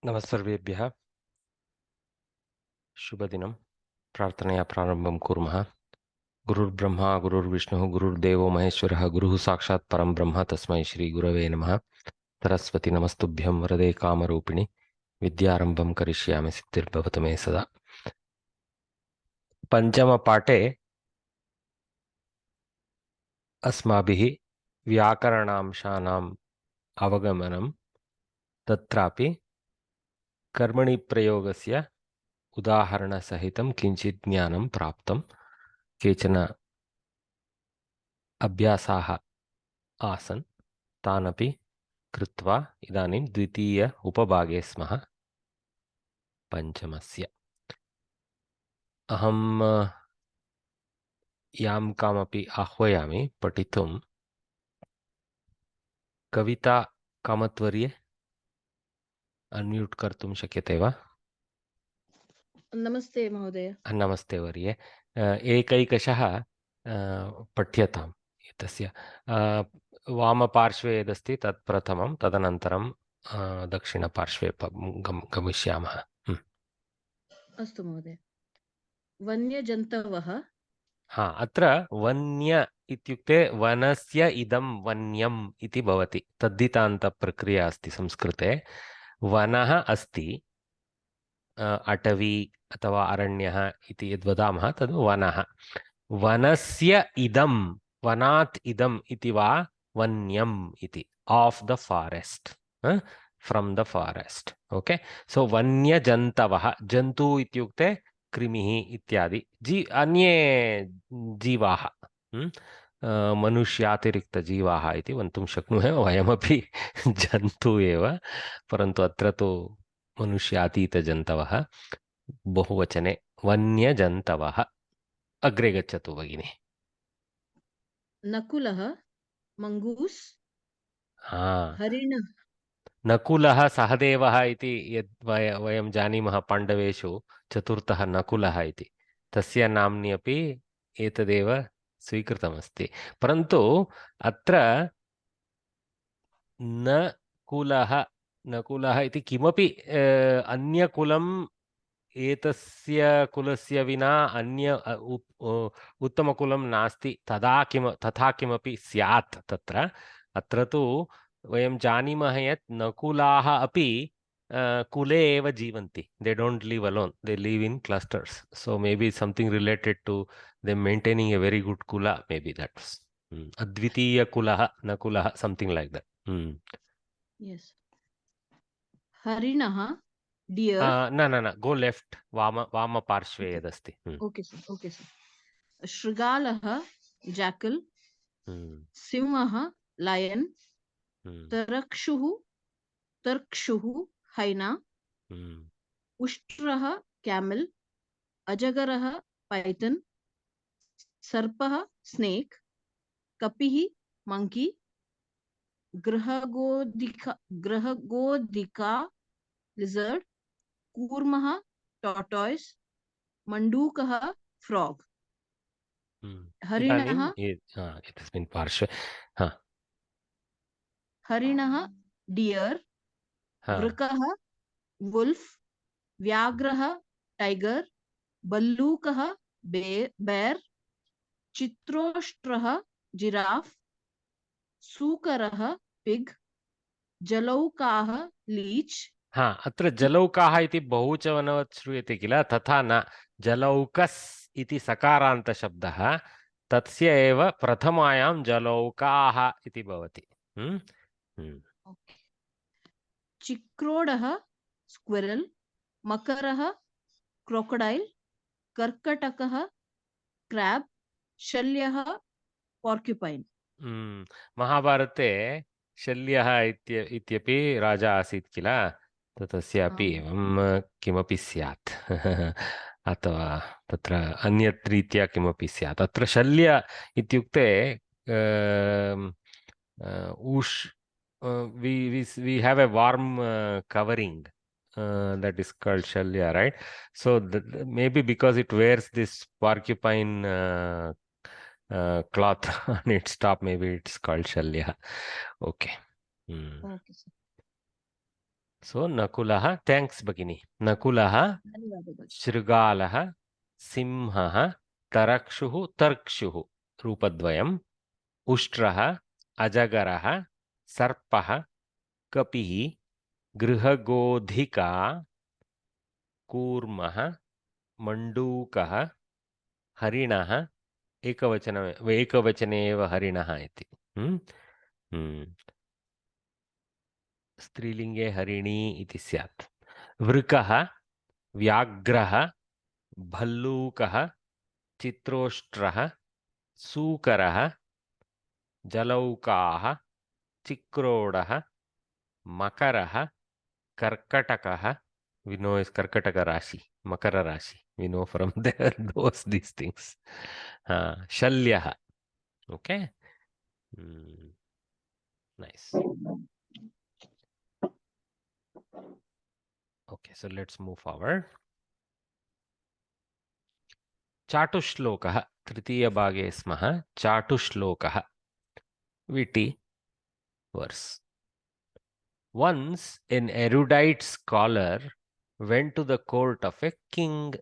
नमस्सर्वेभ्यः शुभदिनं प्रार्थनया प्रारम्भं कुर्मः। गुरुर्ब्रह्मा गुरुर्विष्णुः गुरुर्देवो महेश्वरः गुरुः साक्षात् परं ब्रह्म तस्मै श्री गुरवे नमः। सरस्वती नमस्तुभ्यं वरदे कामरूपिणि विद्यारम्भं करिष्यामि सिद्धिर्भवतु मे सदा। पञ्चमपाठे अस्माभिः व्याकरणांशानाम् अवगमनं, तत्रापि कर्मणि प्रयोगस्य उदाहरणसहितं किञ्चित् ज्ञानं प्राप्तं। केचन अभ्यासाः आसन्, तानपि कृत्वा इदानीं द्वितीय उपभागे स्मः पञ्चमस्य। अहं यां कामपि आह्वयामि पठितुं। कविता कामत्वर्ये अन्म्यूट् कर्तुं शक्यते वा? नमस्ते महोदय। नमस्ते वर्ये। एकैकशः पठ्यताम् एतस्य। वामपार्श्वे यदस्ति तत् प्रथमं, तदनन्तरं दक्षिणपार्श्वे गमिष्यामः। अस्तु महोदय। वन्यजन्तवः। हा, अत्र वन्य इत्युक्ते वनस्य इदं वन्यम् इति भवति। तद्धितान्तप्रक्रिया अस्ति संस्कृते। वनः अस्ति, अटवी अथवा अरण्यः इति यद् वदामः तद् वनः। वनस्य इदं, वनात् इदम् इति वा वन्यम् इति, of the forest, from the forest. Okay, so वन्यजन्तवः, जन्तु इत्युक्ते कृमिः इत्यादि अन्ये जीवाः, मनुष्यातिरिक्तजीवाः इति वक्तुं शक्नुमः। वयमपि जन्तु एव, परन्तु अत्र तु मनुष्यातीतजन्तवः बहुवचने वन्यजन्तवः। अग्रे गच्छतु भगिनि। नकुलः, मङ्गूस्, हाँ, हरिणः। नकुलः सहदेवः इति यद् वयं जानीमः, पाण्डवेषु चतुर्थः नकुलः इति, तस्य नाम्नि अपि एतदेव स्वीकृतमस्ति। परन्तु अत्र नकुलः, नकुलः इति किमपि अन्यकुलम् एतस्य कुलस्य विना अन्य उत्तमकुलं नास्ति, तथा किमपि स्यात् तत्र। अत्र तु वयं जानीमः यत् नकुलाः अपि कुले एव जीवन्ति. They don't live alone, they live in clusters. So maybe something related to them maintaining a very good kula, maybe that's advitiya kulah nakulah, something like that. Yes. हरिणः, डियर। न न न, गो लेफ्ट, वाम पार्श्वे यदस्ति। Okay sir, okay sir. शृगालः, jackal. सिंहः, lion. तरक्षुः, तर्क्षुः, हैना। उष्ट्रः, कैमल। अजगरः, पाइथन। सर्पः, स्नेक। कपिः, मंकी। ग्रहगोधिका, लिजर्ड। कूर्मः, टॉर्टॉइस। मंडूकः, फ्रॉग। हरिणः, एतस्मिन् पार्श्वे हरिणः, डियर। वृकः, वुल्फ। व्याघ्रः, टाइगर। बल्लूकः, बेर। चित्रोष्ट्रः, जिराफ। सूकरः, पिग। जलौकाः, लीच। अत्र जलौकाः इति बहुवचनवत् श्रूयते किल, तथा न। जलौकस् इति सकारान्तशब्दः, तस्य एव प्रथमायां जलौकाः इति भवति। चिक्रोडः, स्क्विरल। मकरः, क्रोकोडाइल। कर्कटकः, क्रैब। शल्यः, पोर्क्युपाइन। महाभारते शल्यः इत्यपि राजा आसीत् किल, तस्यापि एवं किमपि स्यात् अथवा तत्र अन्यत् रीत्या किमपि स्यात्। अत्र शल्य इत्युक्ते we have a warm covering that is called shalya, right? So maybe because it wears this porcupine cloth on its top, maybe it's called shalya. Okay. Okay, sir. So Nakulaha, thanks Bagini. Nakulaha, धन्यवादः। Shrigalaha, Simhaha, Tarakshuhu, Tarkshuhu, Rupadvayam, Ushtraha, Ajagaraha, Sarpaha, Kapihi, Grihagodhika, Kurmaha, Mandukah, Harinah, एकवचनेव हरिणः इति स्त्रीलिङ्गे हरिणी इति स्यात् वृकः व्याघ्रः भल्लूकः चित्रोष्ट्रः सूकरः जलौकाः चिक्रोडः मकरः कर्कटकः we know is कर्कटक राशि मकर राशि we know from there these things शल्यः okay nice. Okay, so let's move forward. चाटुश्लोकः तृतीयभागे स्मः चाटुश्लोकः witty verse. Once an erudite scholar went to the court of a king.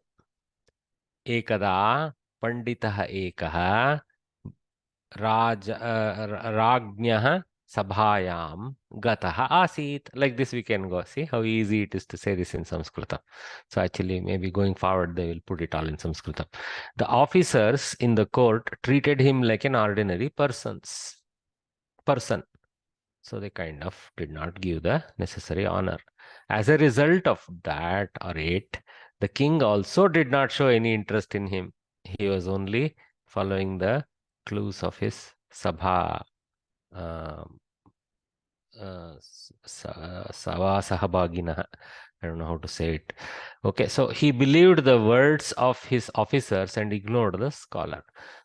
एकदा पंडितः एकः राज्ञः sabhayam gataha asit. Like this we can go. See how easy it is to say this in Samskrita. So actually maybe going forward they will put it all in Samskrita. The officers in the court treated him like an ordinary person. So they kind of did not give the necessary honor. As a result of that or it, the king also did not show any interest in him. He was only following the clues of his sabha. Savasahabhaginah. I don't know how to say it. Okay, so he believed the words of his officers and ignored the scholar.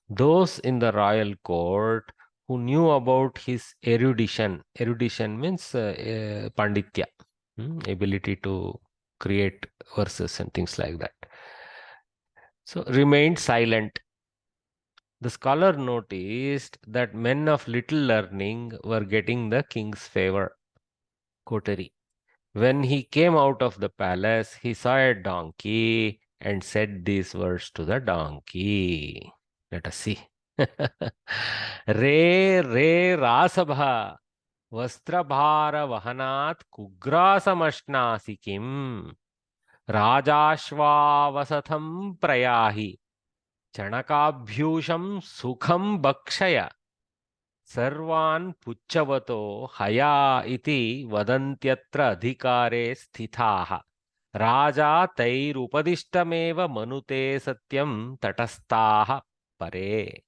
Those in the royal court who knew about his erudition means panditya, ability to create verses and things like that, so remained silent. The scholar noticed that men of little learning were getting the king's favor. Coterie. When he came out of the palace, he saw a donkey and said these words to the donkey. Let us see. Re rasabha vastrabhara vahanat kugrasamashnasi kim rajashvavasatham prayahi chanakabhyusham sukham bakshaya सर्वान् पुच्छवतो हया इति वदन्त्यत्र अधिकारे स्थिताः राजा तैरुपदिष्टमेव मनुते सत्यं तटस्थाः परे.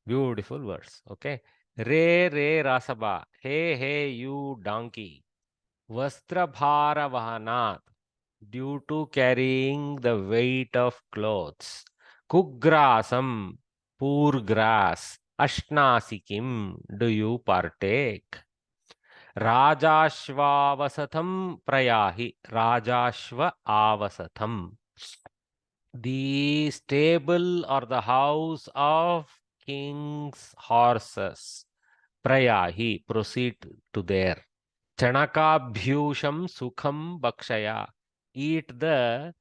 Beautiful words. Okay. Re rasaba. Hey you donkey. Vastrabhara vahanat. Due to carrying the weight of clothes. Kugrasam. Poor grass. Ashnasikim, do you partake? Rajashva avasatham prayahi. Rajashva avasatham. The stable or the house of king's horses. Prayahi, proceed to there. Chanakabhyusham sukham bakshaya. Eat the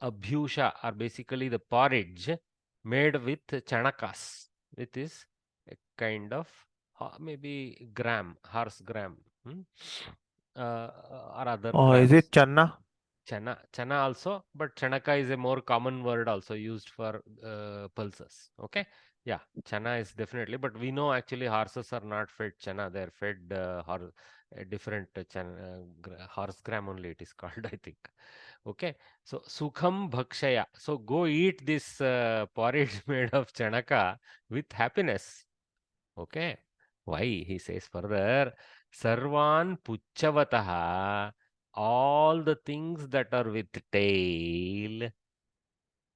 abhyusha or basically the porridge made with chanakas. It is a kind of maybe horse gram, or other Oh, is grams. it Channa? Chana also, but chanaka is a more common word also used for pulses. Okay, yeah, chana is definitely, but we know actually horses are not fed chana; they are fed a different horse gram only. It is called, I think. Okay, so sukham bhakshaya. So go eat this porridge made of chanaka with happiness. Okay. Why? He says further, Sarvan Puchavataha, all the things that are with tail,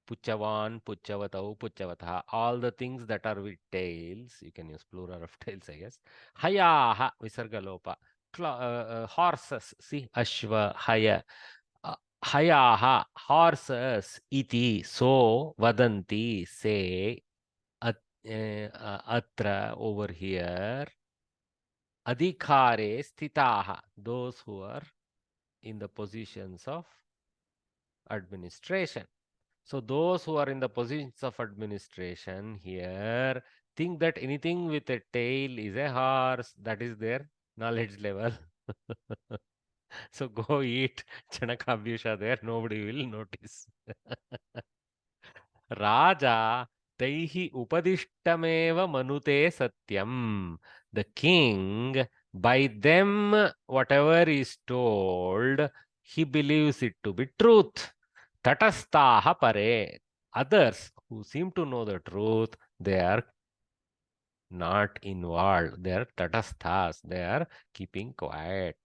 Puchavan, Puchavatau, Puchavataha, all the things that are with tails, you can use plural of tails, I guess. Hayaha, Visargalopa, horses, see, Ashva, Haya. Hayaha, horses, iti, so, vadanti, say, atra, over here, adhikare stitaha, those who are in the positions of administration. So those who are in the positions of administration here think that anything with a tail is a horse. That is their knowledge level. So go eat chanakabhyusha there. Nobody will notice. Raja taihi upadishtameva manute satyam. The king, by them, whatever is told, he believes it to be truth. Tatastaha pare. Others who seem to know the truth, they are not involved. They are tatasthas. They are keeping quiet.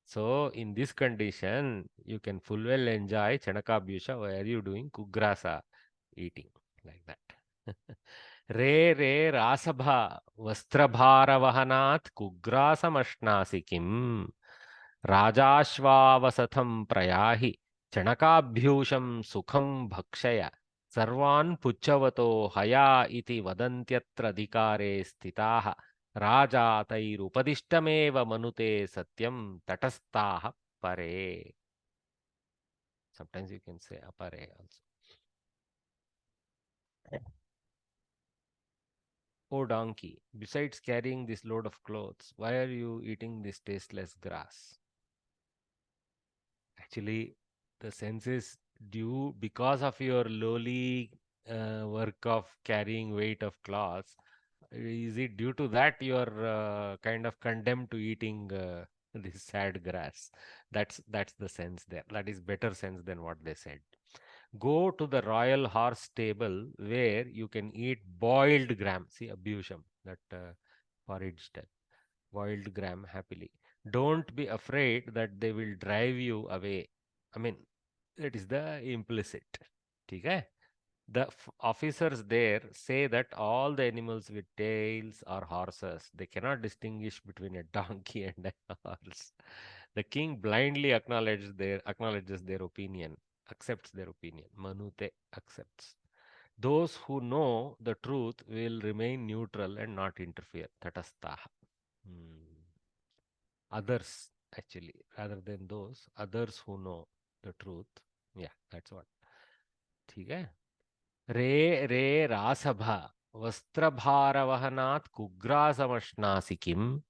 So in this condition, you can full well enjoy chanakabhyusha while you doing kugrasa eating like that. Re re rasabha vastrabharavahanath kugrasamashnaasi kim rajashvavasatham prayahi chanakabhyusham sukham bhakshaya सर्वान् पुच्छवतो हया इति वदन्त्यत्र अधिकारे स्थिताः राजा तैरुपदिष्टमेव मनुते सत्यं तटस्थाः परे. Sometimes you can say apare also. O donkey, besides carrying this load of clothes, why are you eating this tasteless grass? Actually, the sense is due because of your lowly work of carrying weight of cloths. Is it due to that you are kind of condemned to eating this sad grass? That's the sense there. That is better sense than what they said. Go to the royal horse stable where you can eat boiled gram. See, abhyusham, that porridge type. Boiled gram happily. Don't be afraid that they will drive you away. I mean, it is the implicit. Okay? The officers there say that all the animals with tails are horses. They cannot distinguish between a donkey and a horse. The king blindly acknowledges their opinion, accepts their opinion. Manute accepts. Those who know the truth will remain neutral and not interfere. Tatastaha. Others, actually, rather than those, others who know the truth. Yeah, that's what. ठीक है. रे रे रासभा वस्त्रभारवहनात् कुग्रासमश्नासि किम्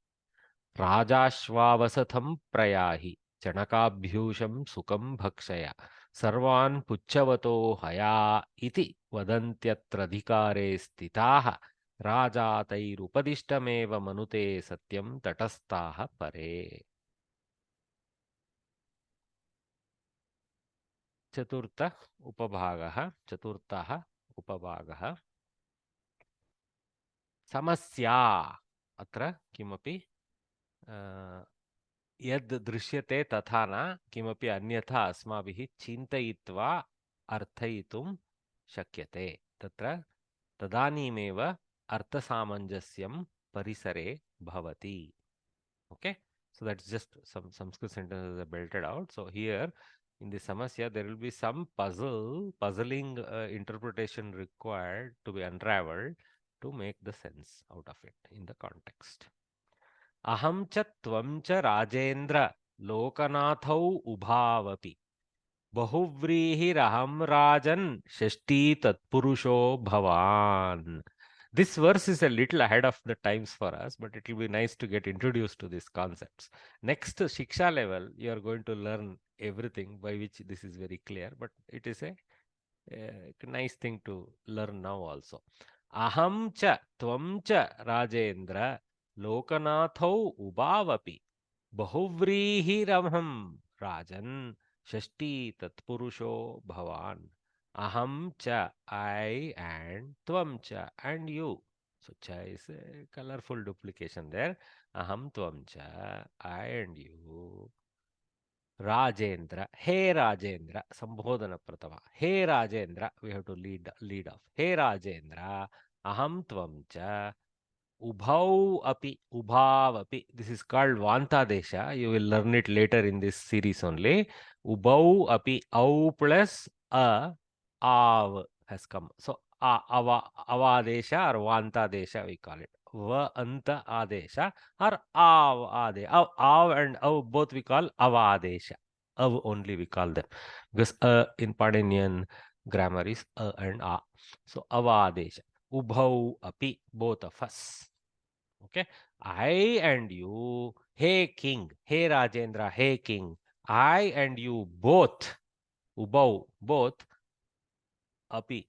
राजाश्वावसथं प्रयाहि चणकाभ्यूषं सुखं भक्षय सर्वान् पुच्छवतो हया इति वदन्त्यत्रधिकारे स्थिताः राजा तैरुपदिष्टमेव मनुते सत्यं तटस्थाः परे. चतुर्थः उपभागः समस्या. अत्र किमपि यद् दृश्यते तथा न किमपि अन्यथा अस्माभिः चिन्तयित्वा अर्थयितुं शक्यते. तत्र तदानीमेव अर्थसामञ्जस्यं परिसरे भवति. Okay, so that's just some Sanskrit sentences are belted out. So here in the samasya there will be some puzzling interpretation required to be unraveled to make the sense out of it in the context. Aham cha tvam cha Rajendra Lokanathau ubhavapi Bahuvrihi Rajan Shashti Tatpurusho Bhavan. This verse is a little ahead of the times for us, but it will be nice to get introduced to these concepts. Next Shiksha level, you are going to learn everything by which this is very clear, but it is a nice thing to learn now also. Aham cha tvam cha Rajendra Lokanathau ubhavapi Bahuvrihi Rajan Shashti Tatpurusho Bhavan. Aham cha, I, and tvam cha, and you. So cha is a colorful duplication there. Aham tvam cha, I and you. Rajendra, hey Rajendra, Sambodhana Pratama. Hey Rajendra, we have to lead off. Hey Rajendra, aham tvam cha, Ubhau api, Ubhav api. This is called Vanta Desha. You will learn it later in this series only. Ubhau api, Au plus a, Av has come. So, Avadesha or Vanta Desha we call it. Va Anta Adesha or Av Ade. Av and Au both we call Avadesha. Av only we call them, because in Paninian grammar is and a. So avadesha. Ubhau api, both of us. Okay. I and you, hey king, hey Rajendra, hey king. I and you both, ubhau, both, api,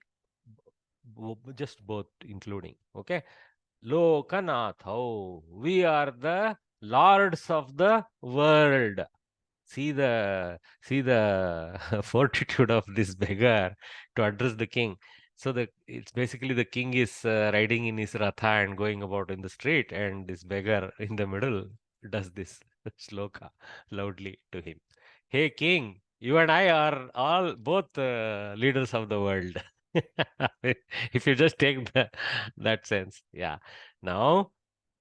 just both including. Okay. Lokanatho, we are the lords of the world. See the fortitude of this beggar to address the king. So it's basically the king is riding in his ratha and going about in the street, and this beggar in the middle does this shloka loudly to him. Hey king, you and I are all both leaders of the world. If you just take that sense, yeah. Now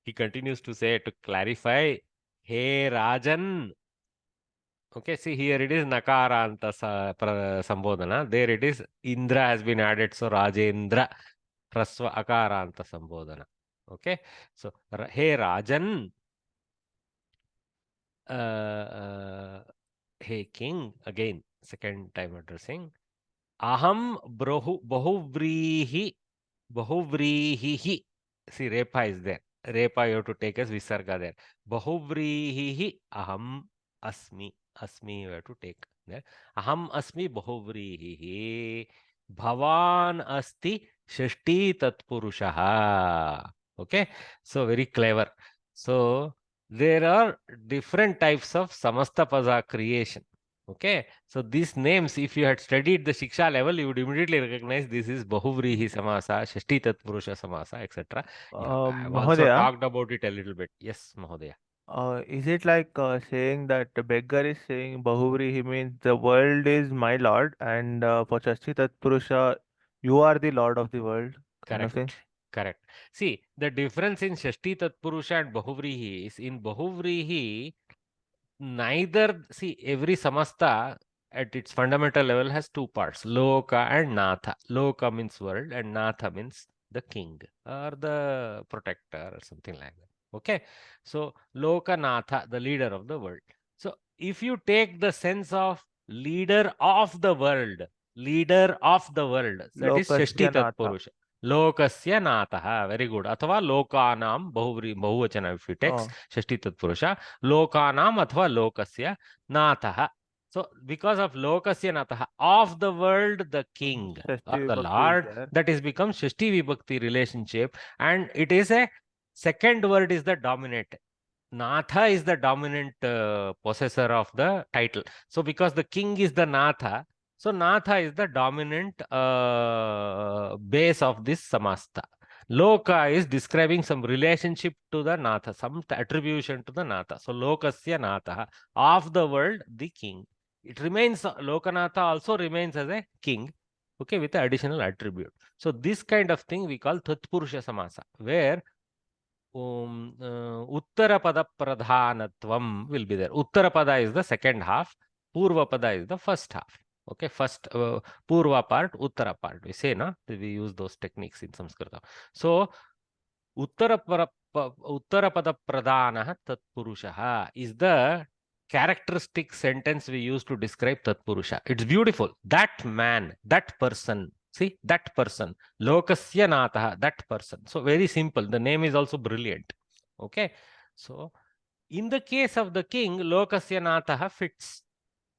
he continues to say, to clarify, Hey Rajan. Okay, see here it is Nakaranta Sambodhana. There it is Indra has been added, so Rajendra Prasva Akaranta Sambodhana. Okay, so hey Rajan, hey king, again, second time addressing. Aham Bahuvrihi. See, Repa is there. Repa you have to take as Visarga there. Bahuvrihi Aham Asmi. Asmi you have to take there. Aham Asmi Bahuvrihi. Bhavan Asti Shashti Tatpurushaha. Okay, so very clever. So there are different types of Samastapada creation. Okay, so these names, if you had studied the Shiksha level, you would immediately recognize this is Bahuvrihi Samasa, Shashti Tatpurusha Samasa, etc. Yeah, I've also Mahodaya, talked about it a little bit. Yes, Mahodaya. is it like saying that the beggar is saying Bahuvri, he means the world is my lord, and for Chasti Tatpurusha, you are the lord of the world, kind of thing? Correct. Correct. See, the difference in Shashti Tatpurusha and Bahuvrihi is in Bahuvrihi, neither, see, every samasta at its fundamental level has two parts, Loka and Natha. Loka means world and Natha means the king or the protector or something like that. Okay, so Loka Natha, the leader of the world. So if you take the sense of leader of the world, that is Shashti Lokasya Natha. Tatpurusha. Lokasya Natha, very good. Athava Lokanam Bahuvachana, if you take Oh, Shashti Tatpurusha. Lokanam athva lokasya natah. So, because of lokasya natah, of the world, the king or Shashti the Vibhakti is Lord, there. that is become Shashti Vibhakti relationship, and it is a second word is the dominant. Natha is the dominant possessor of the title. So, because the king is the Natha, so Natha is the dominant base of this samasta. Loka is describing some relationship to the Natha, some attribution to the Natha. So, Lokasya Natha, of the world, the king. It remains, Lokanatha also remains as a king, okay, with the additional attribute. So, this kind of thing we call Tatpurusha Samasa, where Uttarapada Pradhanatvam will be there. Uttarapada is the second half, Purvapada is the first half. Okay, first Purva part, Uttara part. We say, na? We use those techniques in Samskrita. So, Uttarapada Pradhanah Tatpurushaha is the characteristic sentence we use to describe Tatpurusha. It's beautiful. That man, that person. See, that person. Lokasya Natha, that person. So, very simple. The name is also brilliant. Okay. So, in the case of the king, Lokasya Natha fits.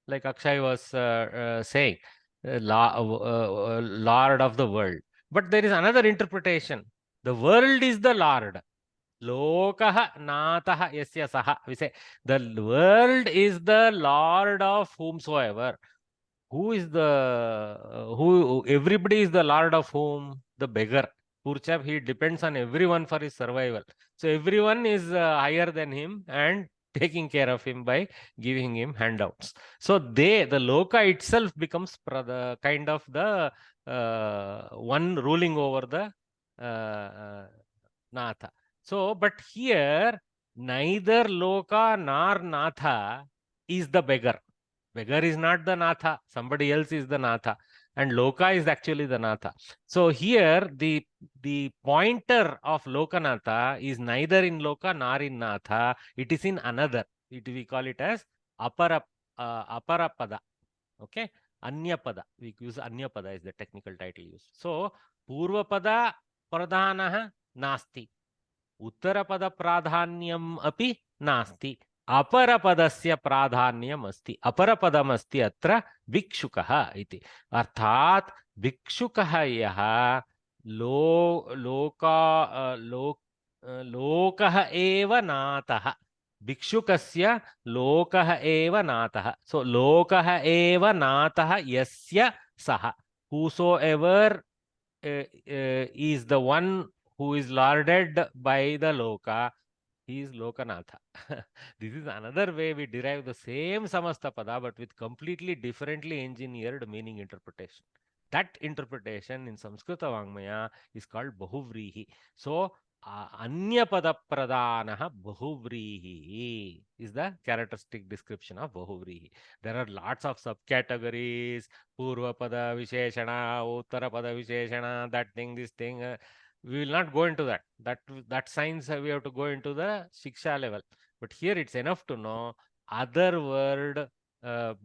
Like Akshay was saying, Lord of the world. But there is another interpretation. The world is the Lord. Lokaha Natha Yasya Saha. We say the world is the Lord of whomsoever. Who is the who? Everybody is the Lord of whom? The beggar. Poor chap, he depends on everyone for his survival. So everyone is higher than him and taking care of him by giving him handouts. So the Loka itself becomes the kind of the one ruling over the Natha. So, but here neither Loka nor Natha is the beggar. Beggar is not the Natha. Somebody else is the Natha. And Loka is actually the Natha. So here the pointer of Lokanatha is neither in Loka nor in Natha. It is in another. We call it as aparapada. Okay, Anyapada. We use Anyapada is the technical title used. So Purvapada pradhanah nasti. उत्तरपद प्राधान्यम अपि नास्ति अपरपदस्य प्राधान्यम अस्ति अपरपदम अस्ति अत्र भिक्षुकः इति अर्थात भिक्षुकः यः लोकः एव नातः भिक्षुकस्य लोकः एव नातः सो लोकः एव नातः यस्य सः whosoever is the one who is lorded by the loka, he is Lokanatha. This is another way we derive the same Samastapada but with completely differently engineered meaning interpretation. That interpretation in Samskrita Vangmaya is called Bahuvrihi. So, Anyapada Pradanaha Bahuvrihi is the characteristic description of Bahuvrihi. There are lots of subcategories, Purvapada Visheshana, Uttarapada Visheshana, that thing, this thing. We will not go into that. That science we have to go into the Shiksha level. But here it's enough to know other word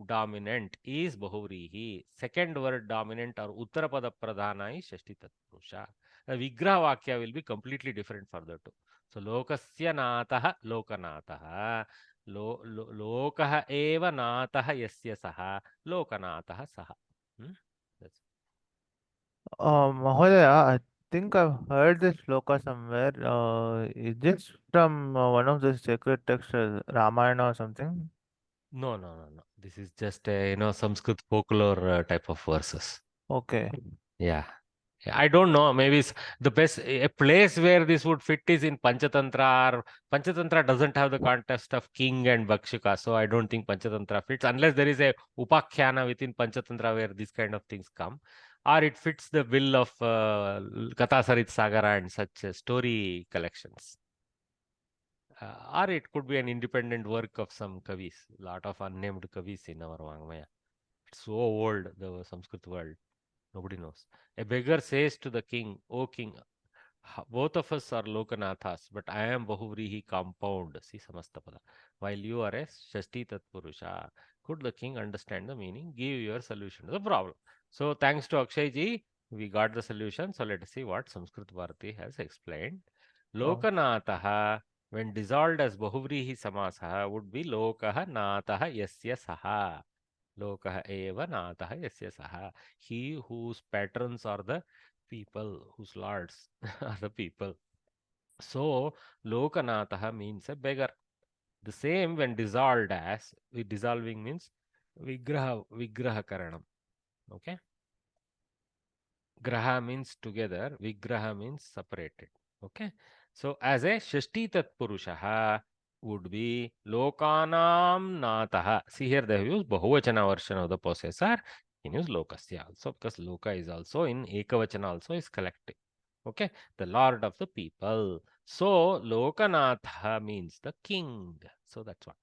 dominant is Bahuvrihi. Second word dominant or Uttarapada Pradhana is Shashti Tatpurusha. The Vigraha Vakya will be completely different further too. So Lokasya Nataha Lokanataha. Lokaha eva Nataha Yasya Saha Lokanataha Saha. That's Mahodaya, I think I've heard this shloka somewhere. Is this from one of the sacred texts, Ramayana or something? No. This is just a Sanskrit folklore type of verses. Okay. Yeah. I don't know. Maybe it's the best a place where this would fit is in Panchatantra. Or Panchatantra doesn't have the context of king and Bhakshuka, so I don't think Panchatantra fits unless there is a Upakhyana within Panchatantra where these kind of things come, or it fits the bill of Kathasarit Sagara and such story collections. Or it could be an independent work of some kavis, lot of unnamed kavis in our Vangmaya. It's so old, the Sanskrit world. Nobody knows. A beggar says to the king, "O king, both of us are Lokanathas, but I am Bahuvrihi compound." See Samastapada. While you are a Shashti Tatpurusha. Could the king understand the meaning? Give your solution to the problem. So thanks to Akshay ji, we got the solution. So let us see what Samskrit Bharati has explained. Lokanataha, when dissolved as Bahuvrihi Samasaha, would be Lokaha Nataha Yasya Saha. Lokaha eva Nataha Yasya Saha. He whose patrons are the people, whose lords are the people. So Lokanataha means a beggar. The same when dissolved as, dissolving means Vigraha Karanam. Okay. Graha means together, Vigraha means separated. Okay. So as a Shashti Tatpurushaha would be Lokanam Nataha. See here they have used Bahuvachana version of the possessor. You can use Lokasya also because Loka is also in Ekavachana also is collective. Okay. The Lord of the people. So Lokanatha means the king. So that's what.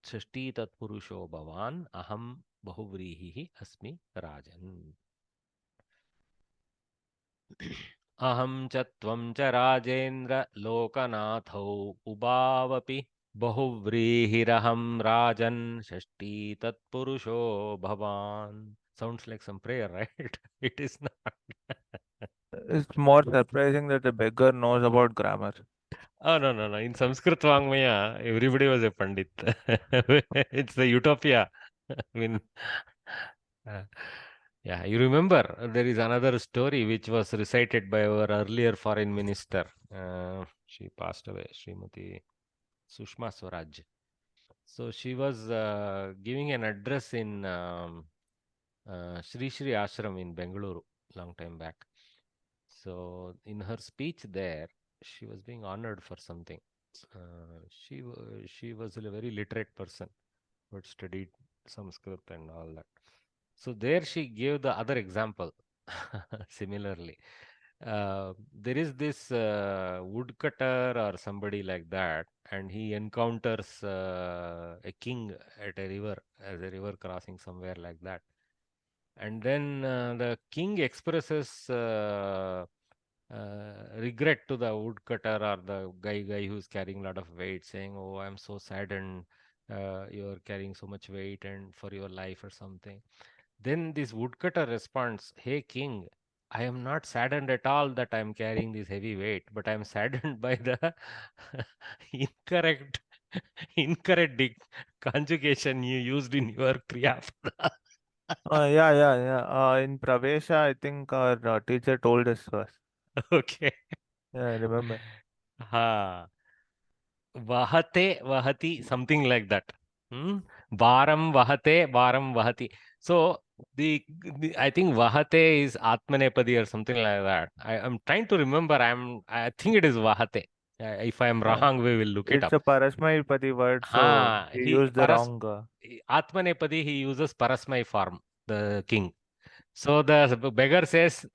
Shashti Tatpurusho Bhavan Aham Bahuvrihi Asmi Rajan. अहं च त्वं च राजेन्द्र लोकनाथौ उभावपि बहुव्रीहिरहं राजन् षष्ठी तत्पुरुषो भवान्. Sounds like some prayer, right? It is not. It's more surprising that the beggar knows about grammar. Oh, no. In Sanskrit Vangmaya, everybody was a Pandit. It's the utopia. I mean, uh, yeah, you remember there is another story which was recited by our earlier foreign minister. She passed away, Srimati Sushma Swaraj. So she was giving an address in Sri Sri Ashram in Bengaluru long time back. So in her speech there, she was being honored for something. She was a very literate person who had studied Sanskrit and all that. So there she gave the other example. Similarly, there is this woodcutter or somebody like that, and he encounters a king at a river, as a river crossing somewhere like that. And then the king expresses regret to the woodcutter or the guy who's carrying a lot of weight, saying, "Oh, I'm so saddened you're carrying so much weight and for your life or something. Then this woodcutter responds, "Hey king, I am not saddened at all that I'm carrying this heavy weight, but I'm saddened by the incorrect conjugation you used in your Kriya." Yeah. In Pravesha, I think our teacher told us first. Okay. Yeah, I remember. Ha. Vahate, vahati, something like that. Hmm? Varam vahate, varam vahati. So I think vahate is Atmanepadi or something like that. I'm trying to remember. I think it is vahate. If I am Yeah. wrong, we will look it It's up. a Parasmaipadi word, so Ha, he used the wrong. Atmanepadi, he uses Parasmai form, the king. So the beggar says,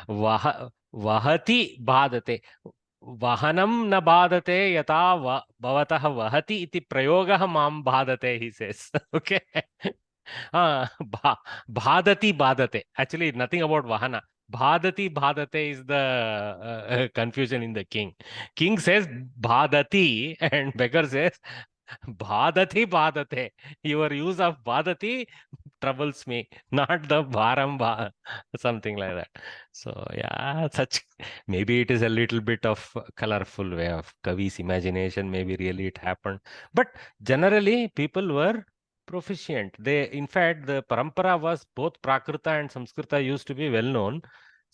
Vahati badate. Vahanam na badate yata bhavatah vahati iti prayogah mam badate, he says. Okay. Bhadati badate. Actually, nothing about Vahana. Bhadati is the confusion in the king. King says Bhadati and beggar says Badate. Your use of Badati troubles me, not the something like that. So yeah, such maybe it is a little bit of colorful way of Kavi's imagination. Maybe really it happened, but generally people were proficient. In fact, the parampara was both Prakrita and Samskrita used to be well known.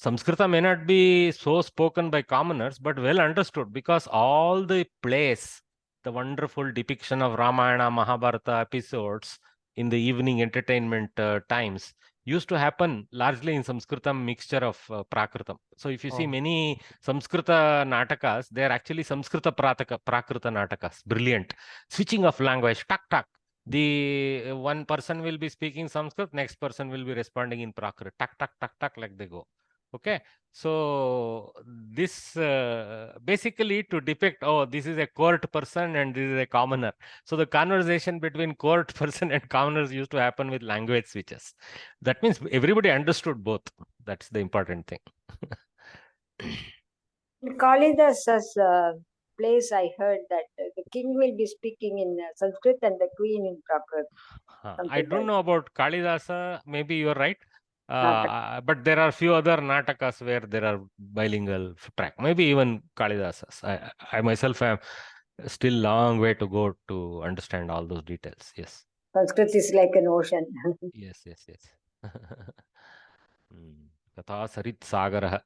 Samskrita may not be so spoken by commoners, but well understood because all the plays, the wonderful depiction of Ramayana, Mahabharata episodes in the evening entertainment times used to happen largely in Sanskritam mixture of Prakritam. So if you see Oh. many Samskrita natakas, they are actually Samskrita Prakrita natakas. Brilliant. Switching of language, tak. The one person will be speaking Sanskrit, next person will be responding in Prakrit. Tak, like they go. Okay. So this basically to depict, oh, this is a court person and this is a commoner. So the conversation between court person and commoners used to happen with language switches. That means everybody understood both. That's the important thing. In Kalidasa's place, I heard that the king will be speaking in Sanskrit and the queen in Prakrit. I don't know about Kalidasa. Maybe you're right. Nataka. But there are few other Natakas where there are bilingual track. Maybe even Kalidasas. I myself am still long way to go to understand all those details. Yes. Sanskrit is like an ocean. Yes. Katha Sarit Sagara.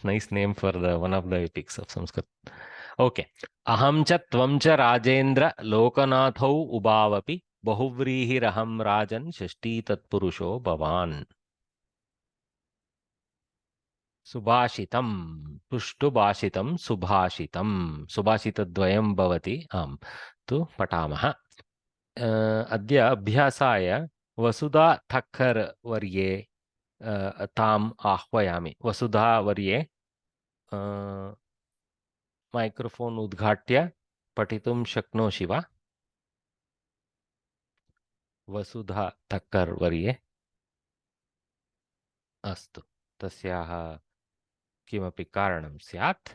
Nice name for the one of the epics of Sanskrit. Okay. Aham cha tvam cha Rajendra Lokanathau Ubavapi Bahuvrihi Rajan Shashti Tatpurusho Bhavan. Subhashitam. Pushtubhashitam Subhashitam. Subhashitadvayam Bhavati. Tu Patamaha. अद्य अभ्यासाय वसुधा ठक्कर वर्ये ताम् आह्वयामि. वसुधा Varye microphone उद्घाट्य पठितुं शक्नोषि वा? वसुधा ठक्कर वर्ये. अस्तु, तस्याः किमपि कारणं स्यात्.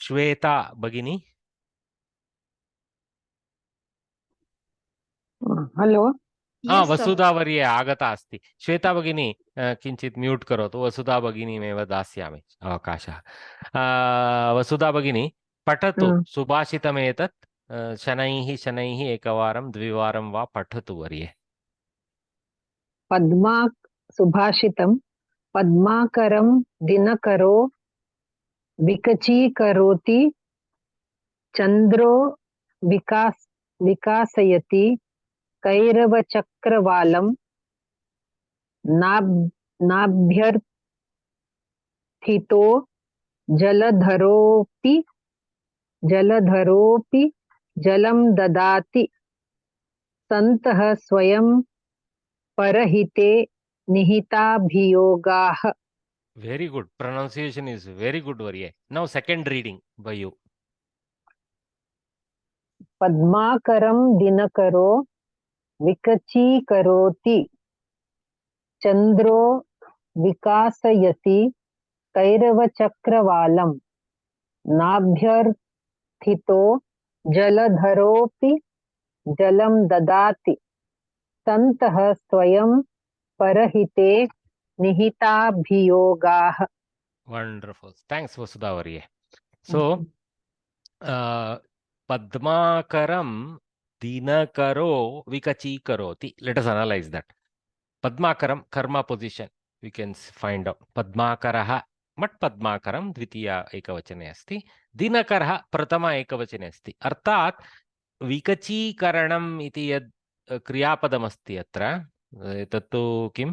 श्वेता भगिनी. Hello. Yes, sir. वसुधा वर्ये आगता अस्ति. श्वेता भगिनी किञ्चित् म्यूट् करोतु. वसुधा भगिनीमेव दास्यामि अवकाशः. वसुधा भगिनी पठतु सुभाषितमेतत्. शनैः एकवारं द्विवारं वा पठतु वर्ये. सुभाषितं पद्माकरं दिनकरो विकचीकरोति चन्द्रो विकासयति कैरवचक्रवालं नाभ्यर्थितो जलधरोऽपि जलं ददाति सन्तः स्वयं परहिते निहिताभियोगाः. Very good. Pronunciation is very good, Varye. Now second reading by you. पद्माकरं दिनकरो विकचीकरोति चन्द्रो विकासयति कैरवचक्रवालं नाभ्यर्थितो जलधरोऽपि जलं ददाति सन्तः स्वयं परहिते निहिताभियोगाः. Wonderful. Thanks, Vasudhavarye. So, Padmakaram Dinakaro Vikachīkaroti. Let us analyze that. Padmakaram, karma position. We can find out. Padmakaraha, mat Padmakaram, Dvitiya ekavachane asti. Dinakaraha, Pratama ekavachane asti. Artat, Vikachīkaranam iti yad क्रियापदम् अस्ति अत्र तत्तु किं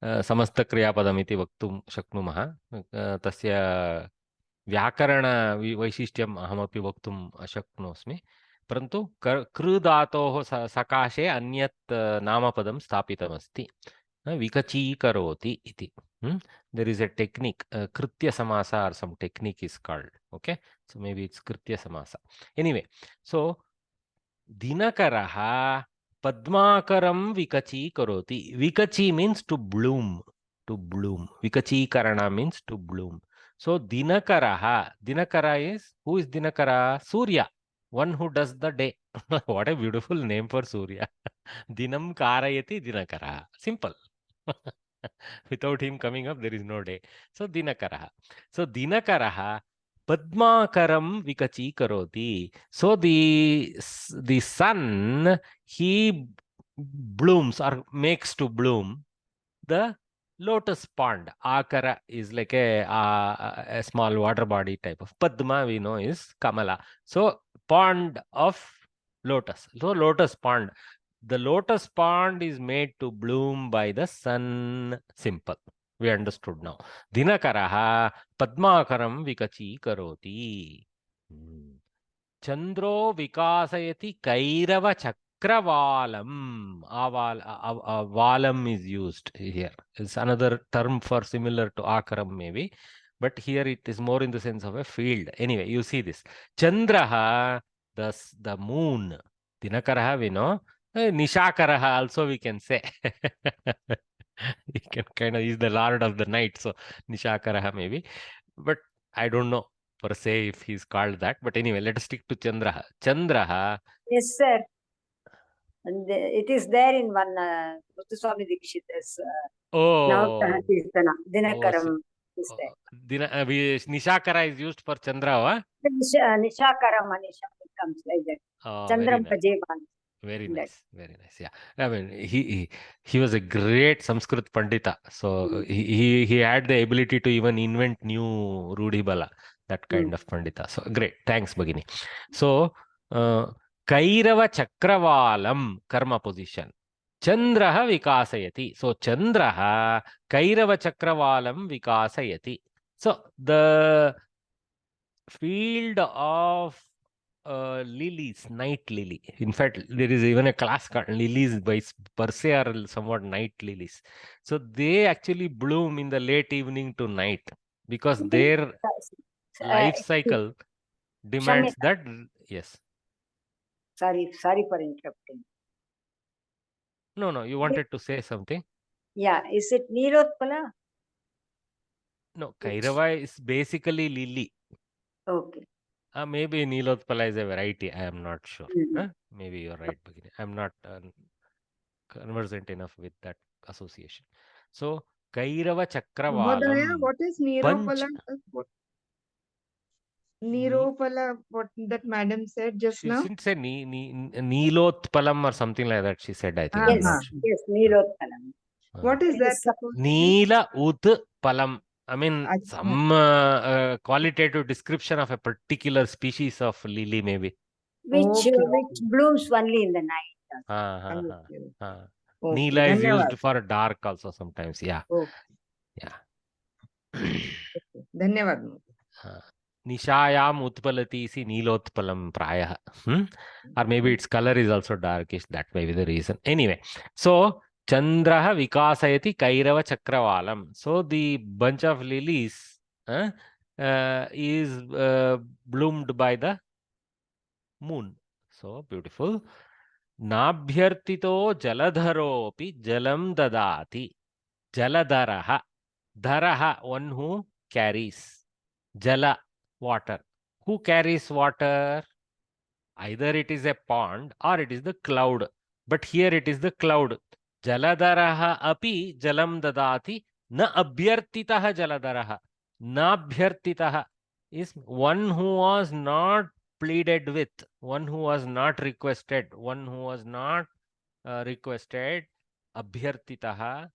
समस्तक्रियापदम् इति वक्तुं शक्नुमः तस्य व्याकरण वैशिष्ट्यम् अहमपि वक्तुम् अशक्नोस्मि परन्तु कृ धातोः सकाशे अन्यत् नामपदं स्थापितमस्ति विकचीकरोति इति there is a technique kritya samasa or some technique is called okay so maybe it's kritya samasa anyway so dinakaraha padmakaram vikachīkaroti vikachi means to bloom vikachīkarana means to bloom. So Dinakaraha, Dinakara is, who is Dinakara? Surya, one who does the day. What a beautiful name for Surya. Dinam Karayati Dinakara. Simple. Without him coming up, there is no day. So Dinakaraha. So Dinakaraha Padmakaram Vikachīkaroti. So the sun, he blooms or makes to bloom the lotus pond. Akara is like a small water body type of. Padma we know is Kamala. So pond of lotus. So lotus pond. The lotus pond is made to bloom by the sun. Simple. We understood now. Dinakaraha Padmakaram Vikachīkaroti. Chandro Vikasayati Kairava Chakravalam. Valam is used here. It's another term for similar to Akaram maybe. But here it is more in the sense of a field. Anyway, you see this. Chandraha, the moon. Dinakaraha we know. Nishakaraha also we can say. He can kind of, he's the lord of the night. So Nishakaraha maybe. But I don't know per se if he's called that. But anyway, let us stick to Chandraha. Chandraha. Yes, sir. And it is there in one Swami Dikshita's Navagraha Kirtana. Dinakaram is there. Nishakara is used for Chandra. Nishakaram Manisha comes like that. Chandram Pajevan. Very nice, very nice. Yeah, I mean, he was a great Sanskrit Pandita. So he had the ability to even invent new Rudhibala, that kind of Pandita. So great, thanks, Bhagini. So Kairava Chakravalam, karma position. Chandraha Vikasayati. So Chandraha Kairava Chakravalam Vikasayati. So the field of lilies, night lily. In fact, there is even a class called lilies by per se are somewhat night lilies. So they actually bloom in the late evening to night because their life cycle demands that. Yes. Sorry for interrupting. No, you wanted to say something? Yeah, is it Nilotpala? No, Kairava is basically lily. Okay. Maybe Nilotpala is a variety. I am not sure. Maybe you're right, Bhagini. I'm not conversant enough with that association. So, Kairava Chakravalam. What is Niropala? Niropala, what that madam said just now? She didn't say Nilotpalam or something like that. She said, I think. Yes, Nilotpalam. What is that? Neela Palam. I mean, some qualitative description of a particular species of lily, maybe. Which blooms only in the night. Neela is used for dark also sometimes. Yeah. Dhanyavad. Nishayam Utpalati si Nilotpalam Praya. Or maybe its color is also darkish. That may be the reason. Anyway, so Chandraha Vikasayati Kairava Chakravalam. So the bunch of lilies is bloomed by the moon. So beautiful. Nabhyartito Jaladharopi Jalam Dadati. Jaladharaha. Dharaha, one who carries. Jala, water. Who carries water? Either it is a pond or it is the cloud. But here it is the cloud. Jaladaraha api jalam dadati na abhyartitaha jaladaraha. Na abhyartitaha is one who was not pleaded with, one who was not requested, one who was not requested. Abhyartitaha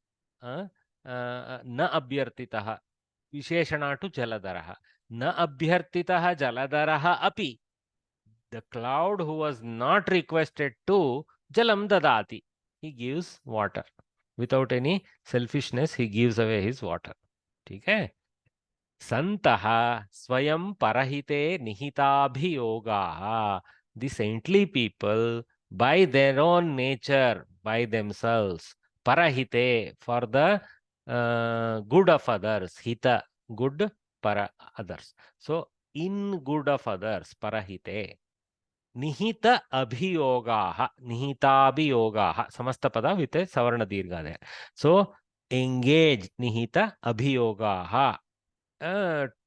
na abhyartitaha. Visheshana to jaladaraha. Na abhyartitaha jaladaraha api. The cloud who was not requested to jalam dadati. He gives water. Without any selfishness, he gives away his water. ठीक है? Santaha swayam parahite nihitabhiyogaha. The saintly people, by their own nature, by themselves, parahite, for the good of others, hita, good, para, others. So, in good of others, parahite. Nihita abhiyogaha, nihitabhiyogaha. Samasta pada with a savarna dirgha there. So, engage, nihita abhiyogaha.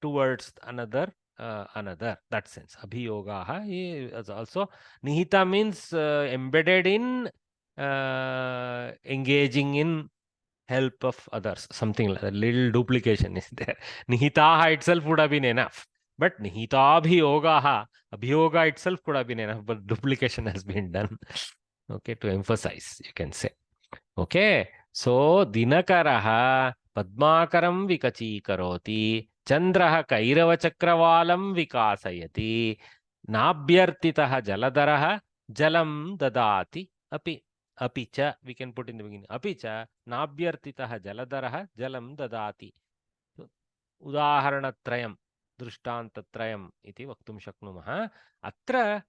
Towards another, that sense. Abhiyogaha is also, nihita means embedded in engaging in help of others, something like that. Little duplication is there. Nihitaha itself would have been enough, but nihitabhiyogaha, abhiyoga itself could have been enough, but duplication has been done. Okay, to emphasize, you can say. Okay, so dinakaraha padmakaram vikachīkaroti, chandraha kairavachakravalam vikasayati, nabhyartitaha jaladaraha jalam dadati api. Apicha, we can put in the beginning. Apicha nabhyartitaha jaladaraha jalam dadati. So, udaharanatrayam, drushtantatrayam iti vaktum shaknumah. Atra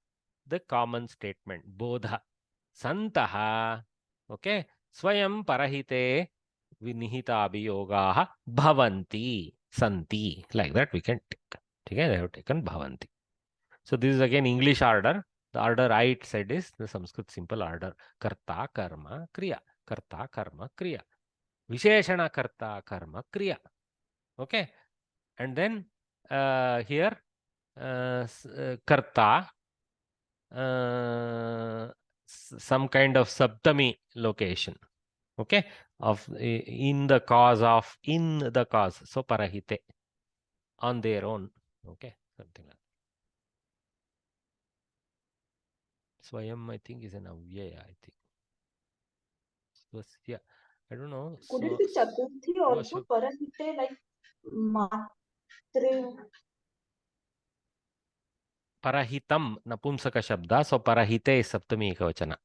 the common statement, bodha. Santaha, okay, swayam parahite vinihita bhavanti, santi. Like that we can take. Okay, they have taken bhavanti. So this is again English order. The order I said is the Sanskrit simple order. Karta, karma, kriya. Karta, karma, kriya. Visheshana karta, karma, kriya. Okay. And then here karta, some kind of saptami location. Okay. Of in the cause of, in the cause. So parahite. On their own. Okay. Something like that. Swayam, I think, is an avyaya, I think. Swasya, I don't know. Could it be Chaturthi also? Parahite, like matre. Parahitam, napumsaka shabda. So parahite is saptami ekavachana.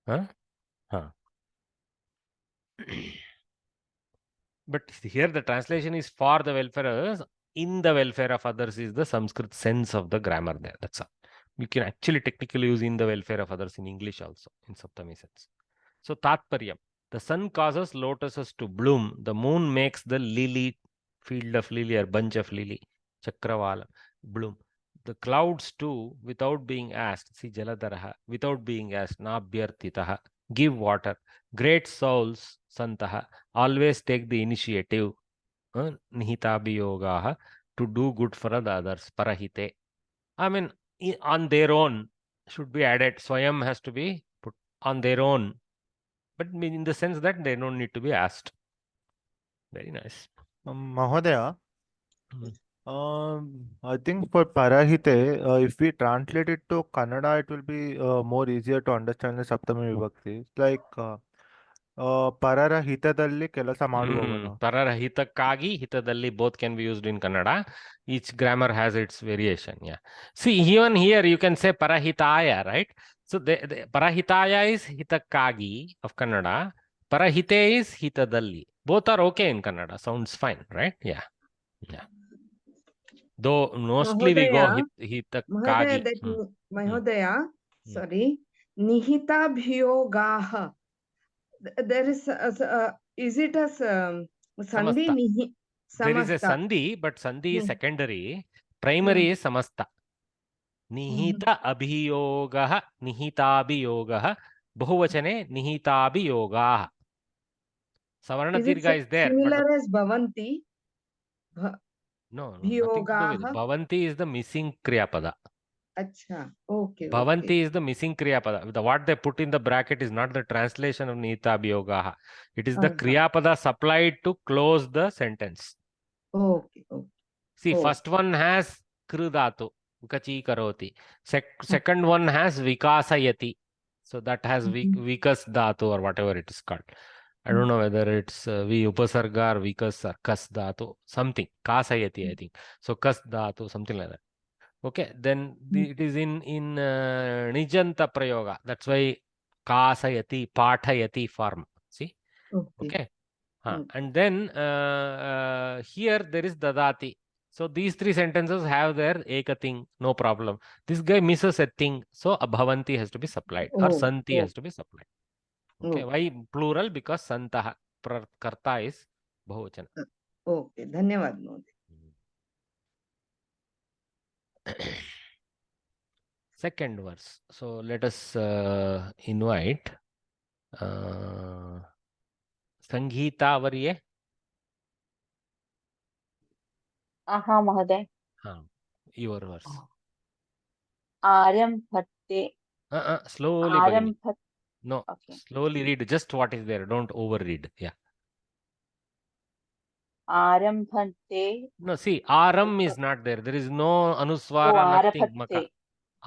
Huh? Huh. But here the translation is for the welfare of others. In the welfare of others is the Sanskrit sense of the grammar there. That's all. We can actually technically use in the welfare of others in English also, in Saptami sense. So Tatparyam. The sun causes lotuses to bloom. The moon makes the lily, field of lily or bunch of lily, Chakravala, bloom. The clouds too, without being asked, see Jaladaraha, without being asked, Nabhyartitaha, give water. Great souls, Santaha, always take the initiative, Nihitabhiyogaha, to do good for the others, Parahite. I mean, on their own should be added. Swayam has to be put on their own, but in the sense that they don't need to be asked. Very nice. Mahodaya, I think for Parahite, if we translate it to Kannada, it will be more easier to understand the Saptami Vibhakti. It's like Parara hitadalli ಕೆಲಸ ಮಾಡುವವನು. Parara hitakkaagi, hitadalli, both can be used in Kannada. Each grammar has its variation. Yeah. See, even here you can say parahitaya, right? So the parahitaya is hitakkaagi of Kannada. Parahite is hitadalli. Both are okay in Kannada. Sounds fine, right? Yeah. Yeah. Though mostly we go hitakkaagi. Mahodaya, sorry, nihitabhiyogaha. There is it as sandhi? There is a sandhi, but sandhi is secondary. Primary is samasta. Nihita abhiyogaha, nihitabhiyogaha, bahuvachane nihitabhiyogaha. Savarna dirgha is there. Similar as bhavanti? No, nothing to do with it. Bhavanti is the missing kriya pada. Acha. Okay. Bhavanti Okay. is the missing Kriya Pada. What they put in the bracket is not the translation of Nita Abhiyogaha. It is the Kriya Pada supplied to close the sentence. Okay. Okay. See, Oh. first one has Kru Dhatu, Kachi Karoti. Second one has Vikasayati. So that has Vikas Dhatu or whatever it is called. I don't know whether it's Vi Upasarga or Vikas or Kas Dhatu. Something. Kasayati, I think. So Kas Dhatu, something like that. Okay, then it is in Nijanta Prayoga. That's why Kasayati, Pathayati form. See? Okay. And then here there is Dadati. So these three sentences have their Eka thing, no problem. This guy misses a thing, so Abhavanti has to be supplied or Santi has to be supplied. Okay, why plural? Because Santaha, Karta is Bahuvachana. Okay, Dhanyavad Mohoday. Second verse. So let us invite Sangeeta Varye. हाँ महोदय Your verse. आरम्भते Slowly, Bhagini. आरम्भ No, Okay. slowly read just what is there. Don't overread. Yeah. आरम्भते No, see, Aram is not there. There is no Anuswara, nothing. Maka.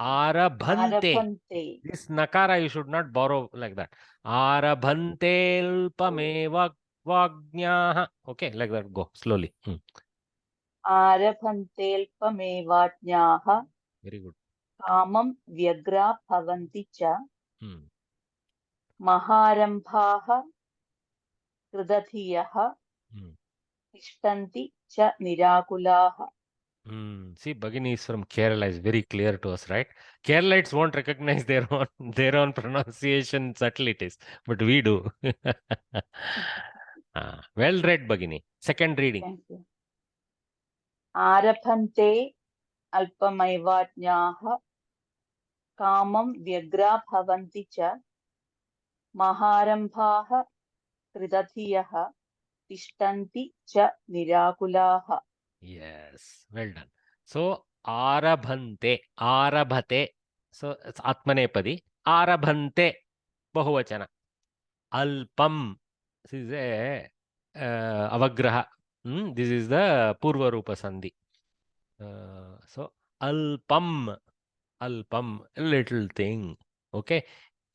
आरभते Arabhante. आरभन्ते This Nakara you should not borrow like that. Arabhantelpameva Vagnyaha. Okay, like that. Go slowly. आरभन्तेऽल्पमेवाज्ञाः Very good. कामं व्यग्रा भवन्ति च महारम्भाः कृतधियः तिष्ठन्ति च निराकुलाः. See, Bhagini is from Kerala. Is very clear to us, right? Keralites won't recognize their own pronunciation subtleties, but we do. Well read, Bhagini. Second reading. Thank you. आरभन्ते अल्पमेवाज्ञाः कामं व्यग्रा भवन्ति च महारम्भाः कृतधियः तिष्ठन्ति च निराकुलाः. Yes, well done. So, Arabhante, Arabhate. So, it's Atmanepadi. Arabhante, Bahuvachana. Alpam. This is a Avagraha. This is the Purva Rupa Sandhi. So, Alpam. Alpam, a little thing. Okay.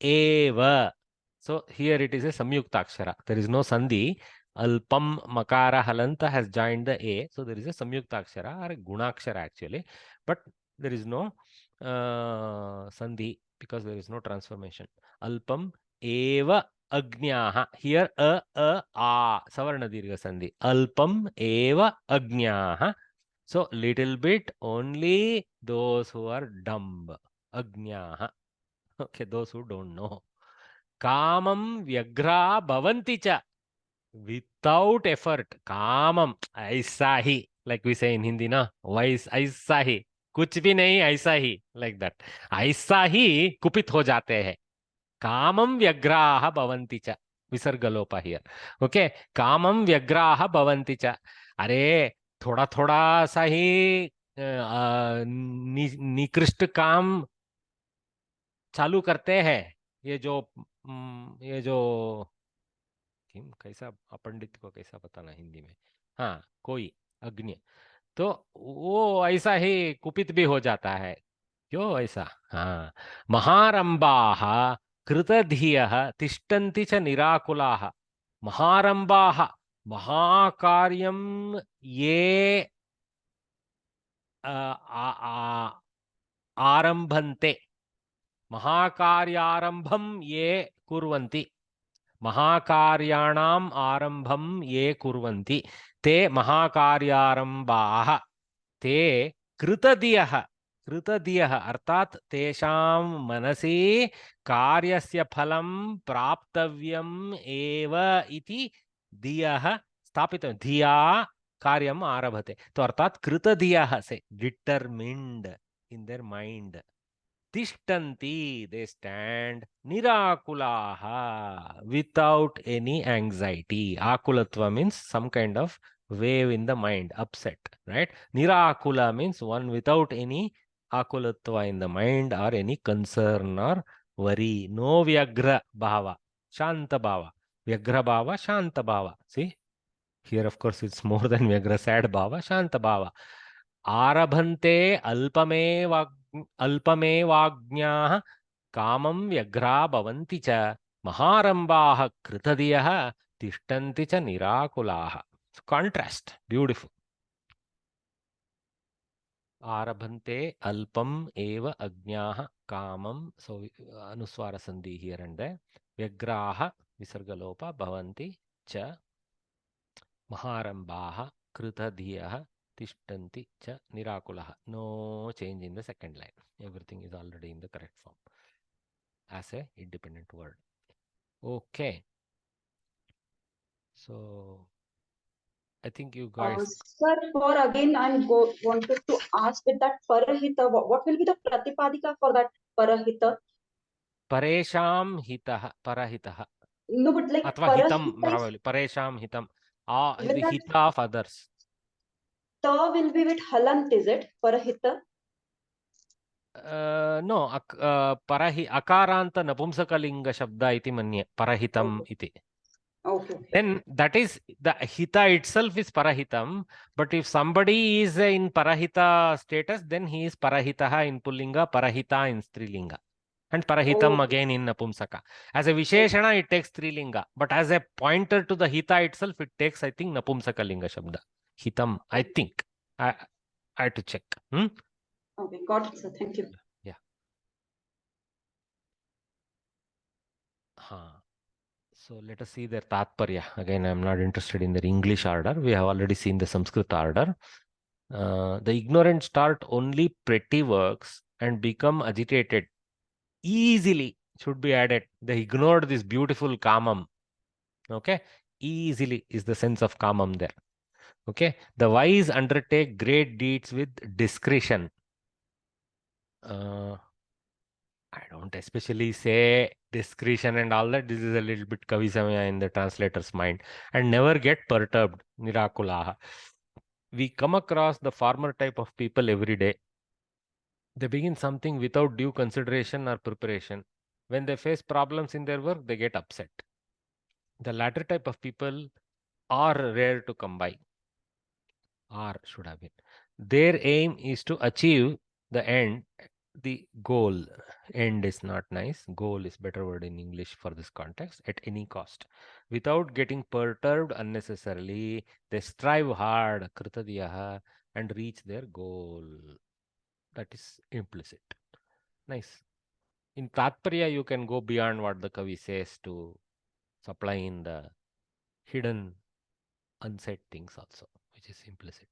Eva. So, here it is a Samyuktakshara. There is no Sandhi. Alpam Makara Halanta has joined the A. So, there is a Samyuktakshara or a Gunakshara actually. But there is no Sandhi because there is no transformation. Alpam Eva Agnyaha. Here A Savarna Dirgha Sandhi. Alpam Eva Agnyaha. So, little bit only those who are dumb. Agnyaha. Okay, those who don't know. Kamam Vyagra Bhavanti cha. Without effort. Kamam. Aisa hi. Like we say in Hindi, na? Wise. Aisa hi. Kuch bhi nahi, aisa hi. Like that. Aisa hi kupit ho jate hai. Kamam Vyagraha Bhavanti cha. Visargalopa here. Okay. Kamam Vyagraha Bhavanti cha. Are थोड़ा थोड़ा सा ही निकृष्ट काम चालू करते हैं ये जो कैसा अपंडित को कैसा बताना हिंदी में कोई अग्नि तो वो ऐसा ही कुपित भी हो जाता है क्यों ऐसा महारंभाः कृतधियः तिष्ठन्ति च निराकुलाः महारंभाः महाकार्यं ये आरम्भन्ते महाकार्यारम्भं ये कुर्वन्ति महाकार्याणाम् आरम्भं ये कुर्वन्ति ते महाकार्यारम्भाः ते कृतधियः अर्थात तेषां मनसि कार्यस्य फलं प्राप्तव्यम् एव इति धियः स्थापितं धिया कार्यम आरभते तो अर्थात कृतधियः से डिटरमिन्ड इन देयर माइंड तिष्ठन्ति दे स्टैंड निराकुलाः विदाउट एनी एंग्जाइटी आकुलत्व means some kind of wave in the mind, upset, right? Nirakula means one without any akulatva in the mind or any concern or worry. No vyagra bhava, shanta bhava. Vyagra bhava, shanta bhava. See, here of course it's more than vyagra, sad bhava, shanta bhava. Arabhante alpamevagnyah kamam vyagra bhavanti cha maharambah kritadiyah tishtanti cha nirakulah. Contrast, beautiful. Arabhante alpam eva agnyah kamam. So anuswara sandhi here and there. Vyagraha visargalopa bhavanti cha maharambah kritadiyah tishtanti cha nirakulah. No change in the second line. Everything is already in the correct form as a independent word. Okay. So I think you guys. Sir, for again, wanted to ask with that parahita, what will be the pratipadika for that parahita? Paresham hitah, parahitah. No, but like Athva hitam, parahita is paresham hitam. with The that hita of others. ta will be with halant, is it? Parahita? No, parahi akaranta napumsakalinga shabda iti manye, parahitam Okay. iti. Okay. Then that is the hita itself is parahitam, but if somebody is in parahita status, then he is parahitaha in pullinga, parahita in strilinga, and parahitam Okay. again in napumsaka. As a visheshana, it takes strilinga, but as a pointer to the hita itself, it takes, I think, napumsakalinga shabda. Hitam, I think. I had to check. Okay, got it, sir. Thank you. Yeah. So let us see their tatparya. Again, I am not interested in their English order. We have already seen the Sanskrit order. The ignorant start only petty works and become agitated. Easily should be added. They ignored this beautiful kamam. Okay. Easily is the sense of kamam there. Okay. The wise undertake great deeds with discretion. I don't especially say discretion and all that. This is a little bit kavisamaya in the translator's mind. And never get perturbed. Nirakulaha. We come across the farmer type of people every day. They begin something without due consideration or preparation. When they face problems in their work, they get upset. The latter type of people are rare to come by. Or should have been. Their aim is to achieve the end, the goal. End is not nice. Goal is better word in English for this context, at any cost. Without getting perturbed unnecessarily, they strive hard, kritadiyaha, and reach their goal. That is implicit. Nice. In Tatparya, you can go beyond what the Kavi says to supply in the hidden, unsaid things also, which is implicit.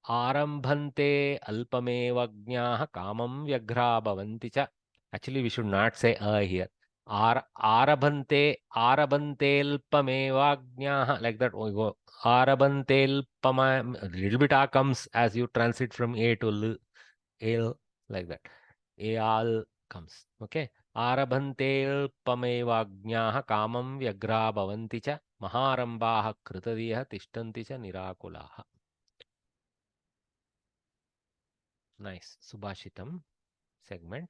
Arambhante alpamevagnyah kamam vyagra bhavanti cha. Actually, we should not say here. Arabhante alpamevagnyah, like that we go. Arabhante alpama, a little bit a comes as you transit from a to l, like that. Al comes. Okay. Arabhante alpamevagnyah kamam vyagra bhavanti cha maharambah kritadiyah tishtanti cha nirakulaha. Nice. Subhashitam segment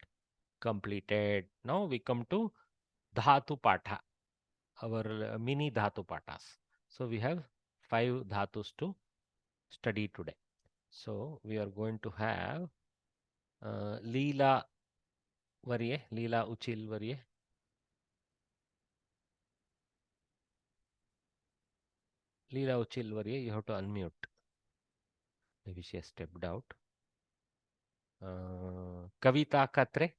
completed. Now we come to Dhatu Patha, our mini Dhatu Pathas. So we have 5 Dhatus to study today. So we are going to have Leela Varye, Leela Uchil Varye. Leela Uchil Varye, you have to unmute. Maybe she has stepped out. Kavita Katre.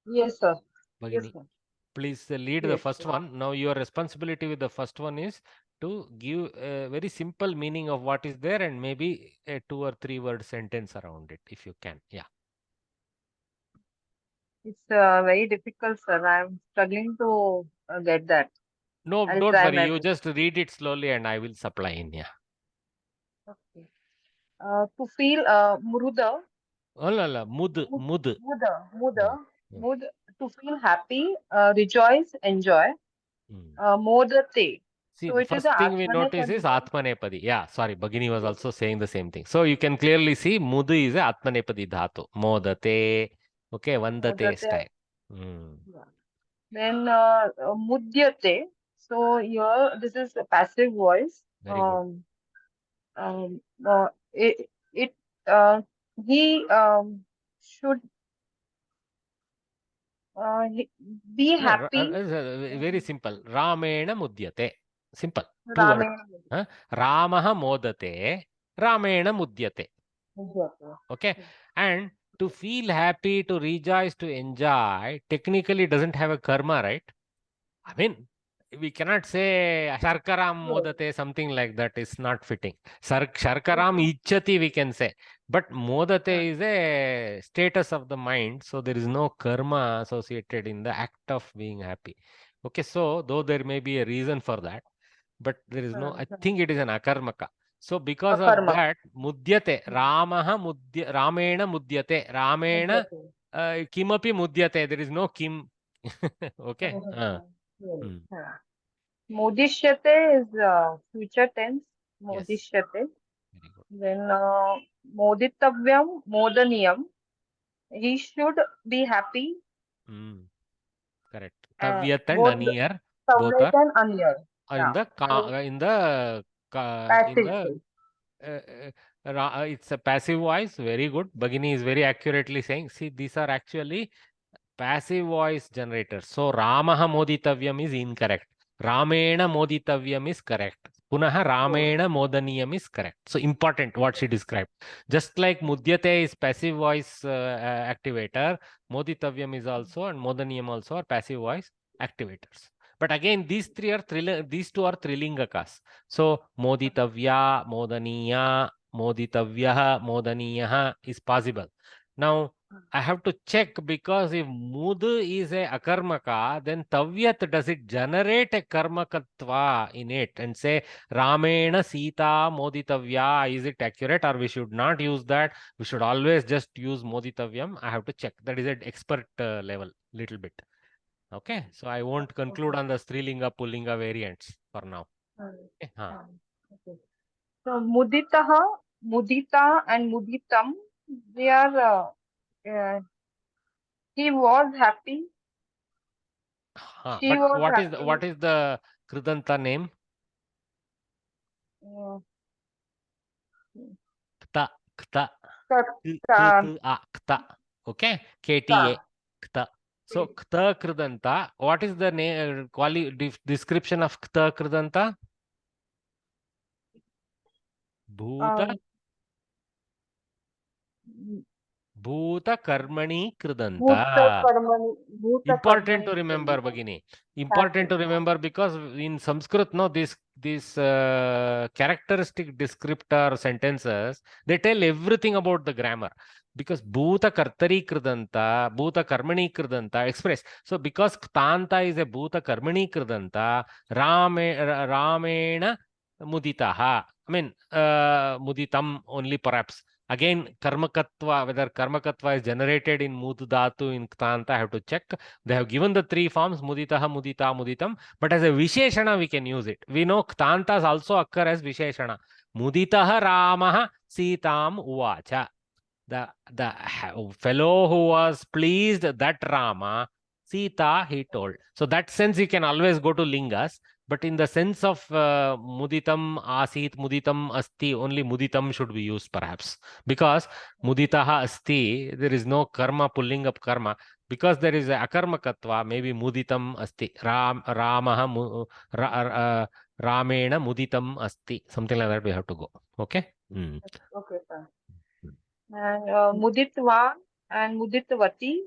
Yes, sir. Yes, Bhagini. sir. Please lead the Yes, first sir. one. Now your responsibility with the first one is to give a very simple meaning of what is there and maybe a 2 or 3 word sentence around it if you can. Yeah. It's very difficult, sir. I'm struggling to get that. No, I'll don't try worry. my You best. just read it slowly and I will supply in. Yeah. Okay. To feel muruda, Oh, la, la. Mud. Mm, mm, to feel happy, rejoice, enjoy. mm. Modate, See, So the it is first a thing we notice is Atmanepadi. Atmanepadi. Yeah, sorry, Bhagini was also saying the same thing. So you can clearly see Mudu is a Atmanepadi dhatu. Modate, okay, Vandate style. Yeah. Then Mudyate. So here this is a passive voice. Very good. It he should be No, happy. very simple. Ramena Mudyate. Simple. 2 words. Ramena. Ramaha Modate, Ramena Mudyate. Okay. And to feel happy, to rejoice, to enjoy, technically doesn't have a karma, right? I mean, we cannot say Sharkaram Modate, something like that is not fitting. Sharkaram Ichchati, we can say. But Modate is a status of the mind, so there is no karma associated in the act of being happy. Okay, so though there may be a reason for that, but there is no, I think it is an akarmaka. So because of that, Mudyate, Ramena Mudyate, Ramena Kimapi Mudyate, there is no Kim. Okay. Modishyate is future tense. Yes. Modishyate. Very good. Then Moditavyam, Modaniyam. He should be happy. Correct. Tavyat and Both Aniyar, both Tavyat are and Aniyar. in the Passive. it's a passive voice. Very good. Bhagini is very accurately saying. See, these are actually passive voice generators. So Ramaha Moditavyam is incorrect. Ramena Moditavyam is correct. Punaha Ramena Modaniyam is correct. So important what she described. Just like Mudyate is passive voice activator, Moditavyam is also and Modaniyam also are passive voice activators. But again, these two are Trilingakas. So Moditavya, Modaniya, Moditavyaha, Modaniyaha is possible. Now, I have to check because if Mud is a akarmaka, then Tavyat, does it generate a karmakatva in it and say Ramena Sita Moditavya? Is it accurate or we should not use that? We should always just use Moditavyam. I have to check. That is at expert level, little bit. Okay, so I won't conclude on the Strilinga, Pullinga variants for now. Okay. So Muditaha, Mudita and Muditam, they are, he was happy. She But was what is the Kridanta name? Kta, Kta. Kta. Okay, KTA. Kta. So Kta Kridanta, what is the name, description of Kta Kridanta? Bhuta Karmani Kridanta. Important to remember, Bhagini. Important to remember because in Sanskrit, no, these characteristic descriptor sentences, they tell everything about the grammar. Because Bhuta Kartari Kridanta, Bhuta Karmani Kridanta express. So because Ktanta is a Bhuta Karmani Kridanta, Ramena Muditaha. I mean, Muditam only perhaps. Again, karmakatva, whether karmakatva is generated in mudu dhatu, in ktanta, I have to check. They have given the 3 forms, muditaha, mudita, muditam, but as a visheshana, we can use it. We know ktantas also occur as visheshana. Muditaha ramaha sitam uvacha. The fellow who was pleased that Rama, Sita, he told. So that sense you can always go to lingas. But in the sense of muditam asit, muditam asti, only muditam should be used perhaps. Because muditaha asti, there is no karma pulling up karma. Because there is a akarmakatva, maybe muditam asti. Ramena muditam asti. Something like that we have to go. Okay? Okay, sir. And Muditva and Muditvati,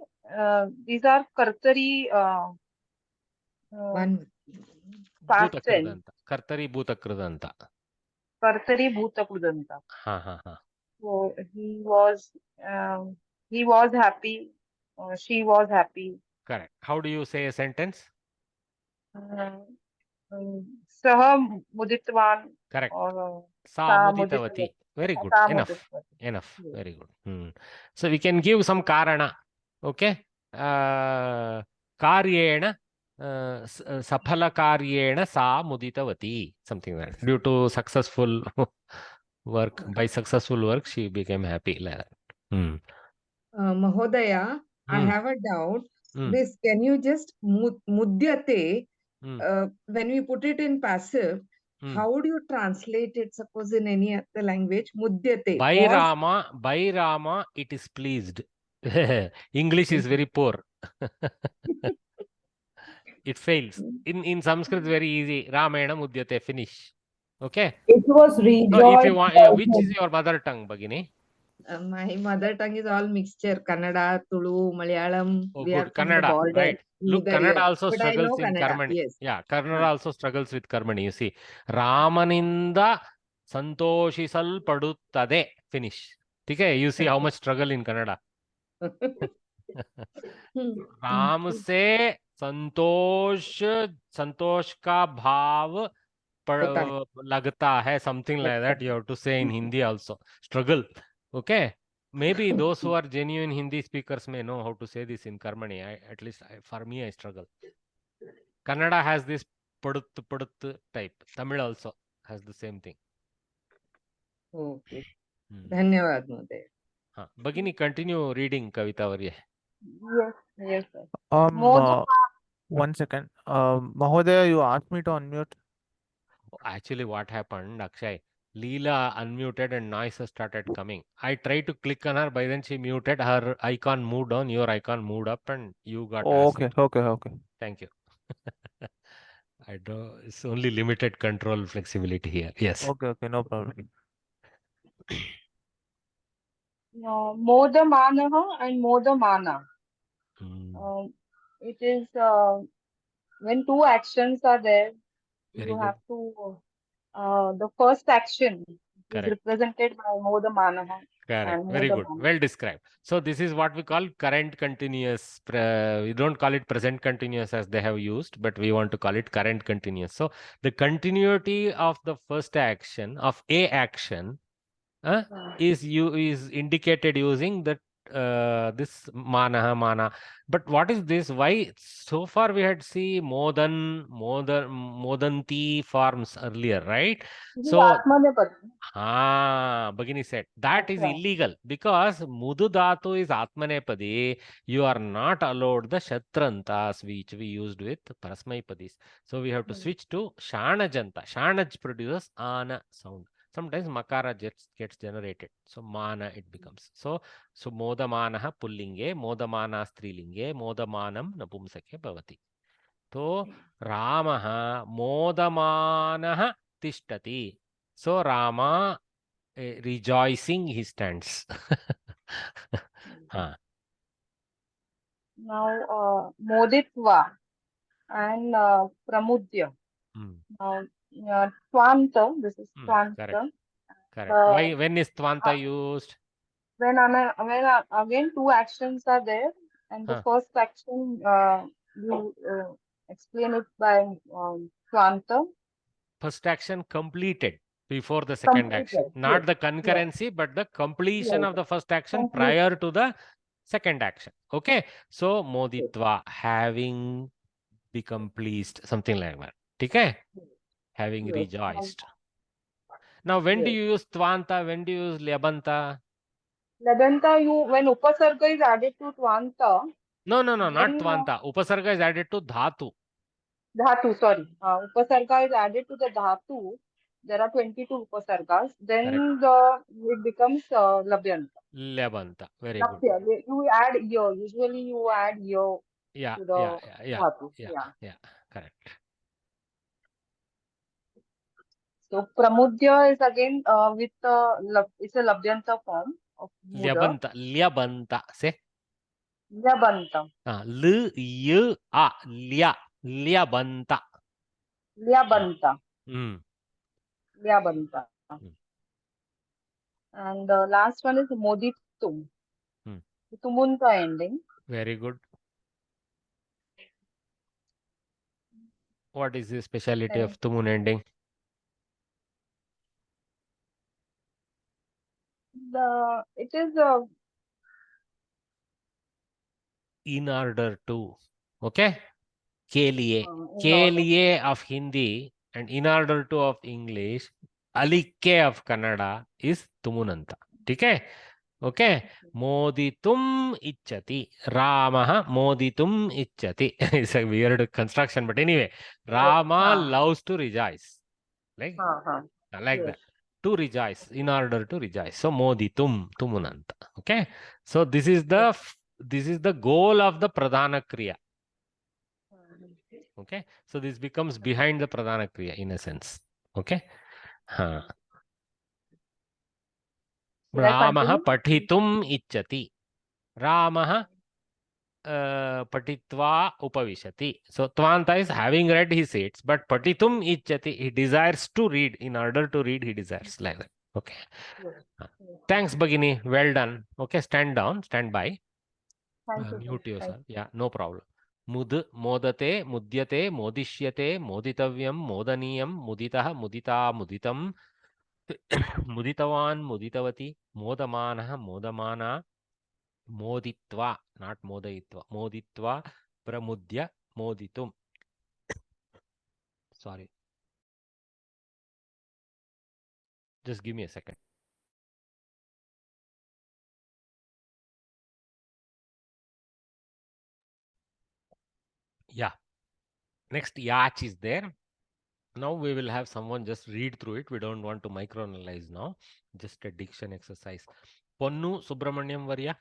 these are Kartari past tense. Kartari Bhuta Kridanta. Kartari Bhuta Kridanta. Ha. So he was happy. She was happy. Correct. How do you say a sentence? Saha Muditvan. Correct. Or Sa Muditavati. Very good. Enough. Very good. So we can give some karana. Okay. Karyena Saphalakaryena sa muditavati. Something like that. Due to successful work, by successful work, she became happy. Like that. Mahodaya, I have a doubt. This, can you just mudyate, when we put it in passive, how would you translate it, suppose in any other language? Mudyate. By Rama, it is pleased. English is very poor. It fails. In Sanskrit, very easy. Ramayana mudyate, finish. Okay. It was So if you want, rejoiced. which is your mother tongue, Bhagini? My mother tongue is all mixture. Kannada, Tulu, Malayalam. Oh, We are good. from the Kannada, border. right. Look, Neither Kannada here. also But I know struggles in Kannada. Karmani. Yes. Yeah, Kannada also struggles with Karmani. You see, Ramaninda santoshisal paduttade. Finish. Okay, you see how much struggle in Kannada. Ram से संतोष का भाव लगता है, something like that you have to say in Hindi also. Struggle. Okay. Maybe those who are genuine Hindi speakers may know how to say this in Karmani. At least for me, I struggle. Kannada has this padut type. Tamil also has the same thing. Okay. Dhanyavad, Mahodaya. Bhagini, continue reading Kavita Varya. Yes, sir. 1 second. Mahodaya, you asked me to unmute. Actually, what happened, Akshay? Leela unmuted and noise started coming. I tried to click on her, by then she muted. Her icon moved on, your icon moved up, and you got asked. Okay. Thank you. I don't. It's only limited control flexibility here. Yes. Okay, no problem. Modamanaha and Modamana. It is when two actions are there, you have to, the first action is represented by Modamanaha. Correct. Very good. Well described. So this is what we call current continuous. We don't call it present continuous as they have used, but we want to call it current continuous. So the continuity of the first action of a action is indicated using that this mana. But what is this? Why so far we had see modanti forms earlier, right? So Bhagini said that is illegal because mudu dhatu is atmanepadi. You are not allowed the shatrantas which we used with parasmaipadis. So we have to switch to shanajanta. Shanaj produces ana sound. Sometimes makara gets generated. So mana it becomes. So modamanaha pullinge, modamana strilinge, modamanam napumsake bhavati. So Ramaha modamanaha tishtati. So Rama rejoicing he stands. Now Moditva and Pramudya. Now Twanta, this is Twanta. Correct. When is Twanta used? When again two actions are there, and the first action you explain it by Twanta. First action completed before the second action. Not the concurrency, but the completion of the first action prior to the second action. Okay. So moditva, having become pleased, something like that. Okay? Having rejoiced. Now, when do you use Twanta? When do you use Lyabanta? Lyabanta, when Upasarga is added to Twanta. No, not Twanta. Upasarga is added to Dhatu. Dhatu, sorry. Upasarga is added to the Dhatu. There are 22 Upasargas. Then it becomes Labhyanta. Labhyanta. Very good. You add yo. Usually you add yo to the Dhatu. Yeah. Correct. So Pramudya is again with it's a Labhyanta form of Muda. Lyabanta. Say. Lyabanta. Lyabanta. Lyabanta. Lyabanta. And the last one is Moditum. Tumunta ending. Very good. What is the speciality of Tumun ending? It is in order to. Okay. के लिए, in के order. लिए of Hindi and in order to of English, अलिके of Kannada is तुमुनंत. ठीक है? Okay. मोदितुम इच्छति. Ramah मोदितुम इच्छति. It's a weird construction, but anyway, Rama loves to rejoice. Like Yes. that. To rejoice, in order to rejoice. So moditum, tumunanta. Okay. So this is the goal of the pradhana kriya. Okay. So this becomes behind the pradhana kriya in a sense. Okay. Should I Ramah continue? pathitum ichchati. Ramah patitva upavishati. So Tvanta is having read he sits, but patitum ichchati, he desires to read. In order to read, he desires like that. Okay. Thanks, Bhagini. Well done. Okay, stand down, stand by. Thank you, Mute sir. yourself. Yeah, no problem. Mud, modate, mudyate, modishyate, moditavyam, modaniyam, muditah, mudita, muditam, muditavan, muditavati, modamanah, modamana, moditva, not modayitva, moditva, pramudya, moditum. Sorry. Just give me a second. Yeah. Next, Yach is there. Now we will have someone just read through it. We don't want to microanalyze now. Just a diction exercise. Ponnu Subramaniam Varya.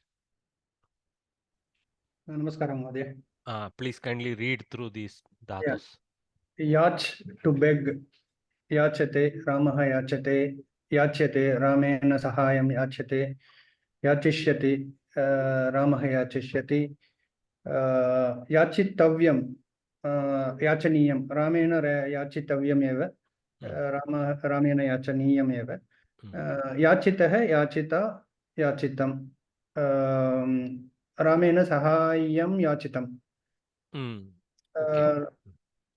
Namaskaram, Madhya. Please kindly read through these dhatus. Yach, to beg. Yachate, Ramaha yachate. Yachyate, Ramena sahayam yachate. Yachishyati, Ramaha yachishyati. Yachitavyam, yachaniyam. Ramena yachitavyam eva. Ramena yachaniyam eva. Yachitaha, yachita, yachitam. Ramena sahayam yachitam. Okay.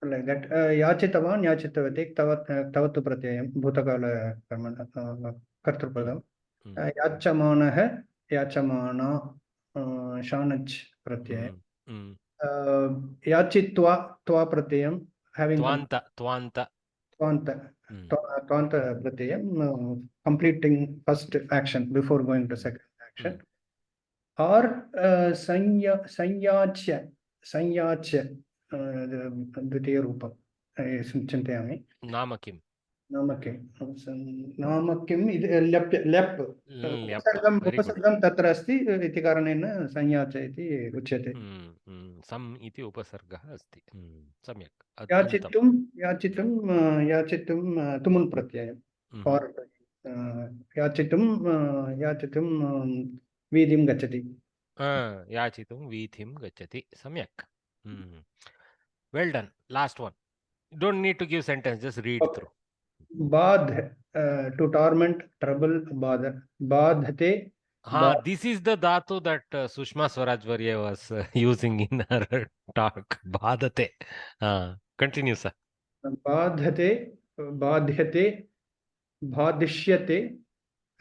Like that. Yachitavan, yachitavati, tavatu pratyayam, bhutakala kartrupadam. Yachamana, yachamana, shanach pratyayam. Yachitva, tva pratyayam, having Tvanta. Tvanta pratyayam, completing first action before going to second action. Or sanyachya, द्वितीय रूपं चिन्तयामि. नाम किं? नाम किम् लेप् उपसर्गं तत्र अस्ति इति कारणेन संयाच इति उच्यते. सम् इति उपसर्गः अस्ति. सम्यक्. याचितुं तुमुन् प्रत्ययम्. और याचितुं वीथिं गच्छति. याचितुं वीथिं गच्छति. सम्यक्. Well done. Last one. Don't need to give sentence, just read through. Badh, to torment, trouble, bother. Badhate. This is the dhatu that Sushma Swarajvarya was using in her talk. Badhate. Continue, sir. Badhate, badhyate, badhishyate,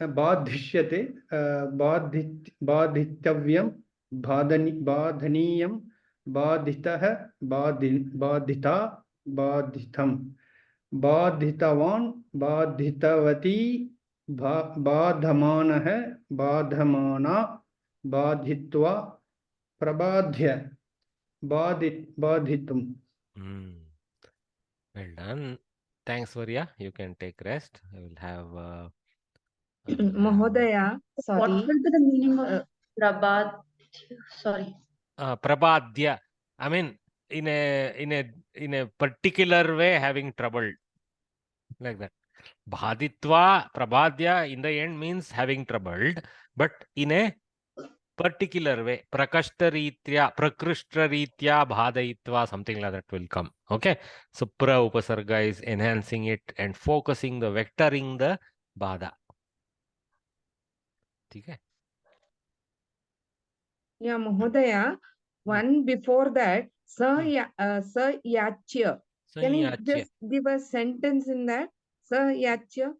badhishyate, badhitavyam, badhaniyam, badhitah, badhita, badhitam, badhitavan, badhitavati, badhamanah, badhamana, badhitva, prabadhya, badhitum. Well done. Thanks, Varya. You can take rest. I will have Mahodaya, sorry. What will be the meaning of Prabhat? Sorry. Prabhadya. I mean, in a particular way, having trouble, like that. Bhaditva, Prabhadya in the end means having troubled, but in a particular way. Prakrishtaritya, bhadayitva, something like that will come. Okay. So pra upasarga is enhancing it and focusing the vectoring the bhada. Okay. Yeah, Mahodaya, one before that, sa yachya. Can you just give a sentence in that? Sa yachya.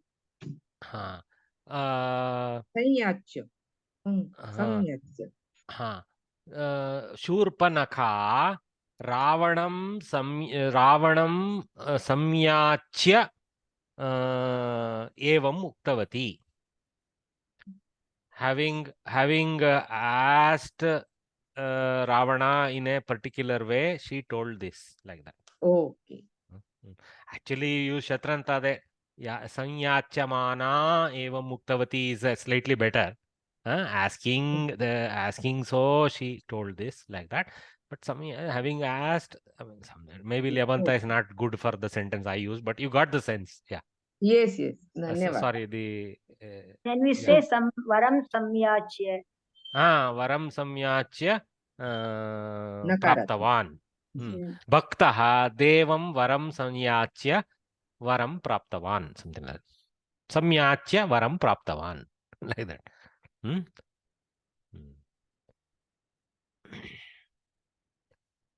Sanyachya. Sanyachya. Shurpanakha Ravanam samyachya evam uktavati. Having asked Ravana in a particular way, she told this like that. Okay. Actually, you Shatranta de Sanyachamana evam muktavati is slightly better. Asking, so she told this like that. But having asked, I mean, maybe Lyabanta is not good for the sentence I use, but you got the sense. Yeah. Yes, yes. Dhanyavad. Sorry, Can we say some varam samyachya? varam samyachya Nakarati. praptavan. Bhaktaha devam varam samyachya varam praptavan. Something like that. Samyachya varam praptavan. Like that.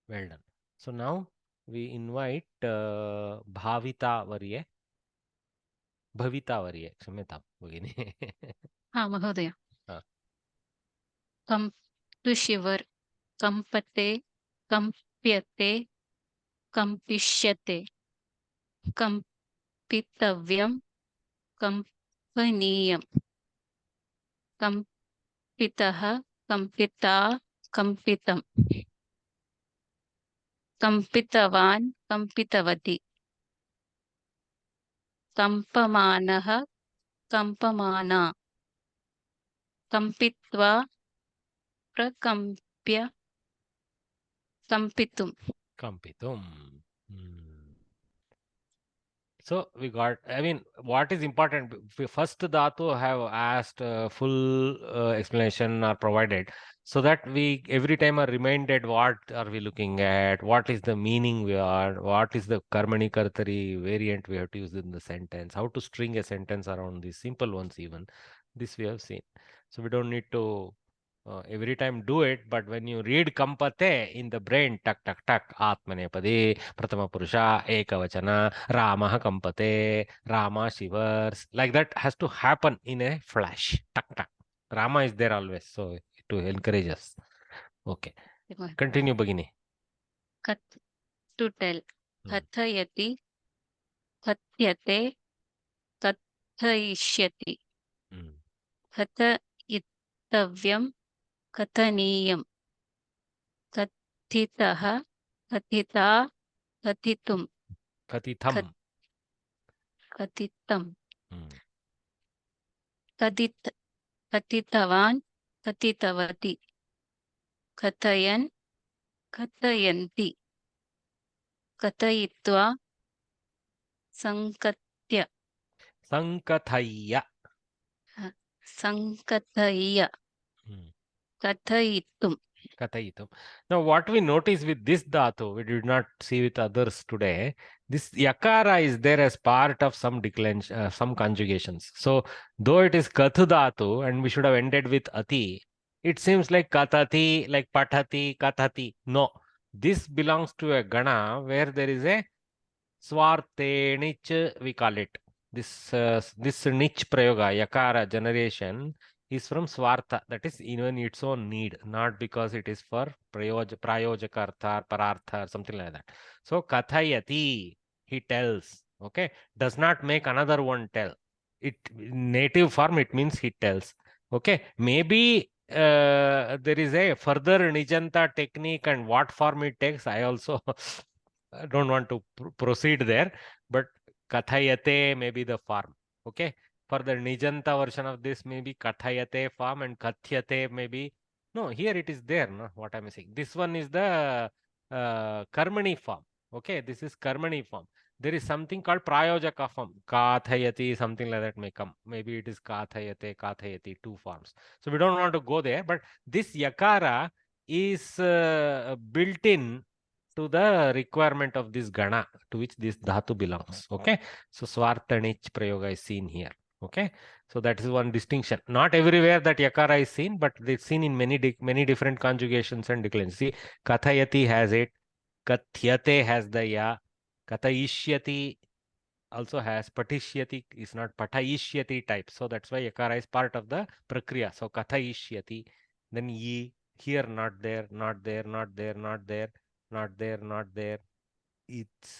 Well done. So now we invite Bhavita Varye. क्षम्यतां भगिनी. महोदय. Come to shiver, kampate, kampyate, kampishyate, kampitavyam, kampaniyam, kampitaha, kampita, kampitam, kampitavan, kampitavati, kampamanaha, kampamana, kampitva, prakampya, kampitum. So we got, I mean, what is important, first dhatu have asked full explanation are provided, so that we every time are reminded what are we looking at, what is the meaning we are, what is the karmani kartari variant we have to use in the sentence, how to string a sentence around these simple ones even. This we have seen. So we don't need to every time do it, but when you read kampate in the brain, tak tak tak, atmanepadi, pratama purusha, ekavachana, Ramah kampate, Rama shivers, like that has to happen in a flash. Tak tak. Rama is there always, so to encourage us. Okay. Continue, Bhagini. To tell. Kathayati, katyate, kathayishyati. Kathayitavyam, kathaniyam. Kathitaha, kathita, kathitum. Kathitam. Kathitam. Kathitavan, kathitavati. Kathayan, kathayanti. Kathayitva, sankatya. Sankathaya. Sankathaya. Kathayitum. Kathayitum. Now, what we notice with this dhatu, we did not see with others today. This yakara is there as part of some declension, some conjugations. So, though it is kathu dhatu, and we should have ended with ati, it seems like kathati, like pathati, kathati. No, this belongs to a gana where there is a swarte nich, we call it. This nich prayoga, yakara generation, is from swartha, that is even its own need, not because it is for prayojakartha, parartha, something like that. So kathayati, he tells, okay, does not make another one tell. It native form, it means he tells. Okay, maybe there is a further nijanta technique, and what form it takes, I also don't want to proceed there, but kathayate may be the form. Okay. For the Nijanta version of this, maybe Kathayate form, and Kathyate maybe. No, here it is there, no? What I'm saying. This one is the Karmani form. Okay, this is Karmani form. There is something called Prayojaka form. Kathayati, something like that may come. Maybe it is Kathayate, Kathayati, two forms. So we don't want to go there, but this Yakara is built in to the requirement of this Gana to which this Dhatu belongs. Okay, so Swartanich Prayoga is seen here. Okay, so that is one distinction. Not everywhere that yakara is seen, but it's seen in many different conjugations and declensions. See, kathayati has it, kathyate has the ya, kathayishyati also has, patishyati is not patayishyati type. So that's why yakara is part of the prakriya. So kathayishyati, then ye, here not there, not there, not there, not there. not there, not there. It's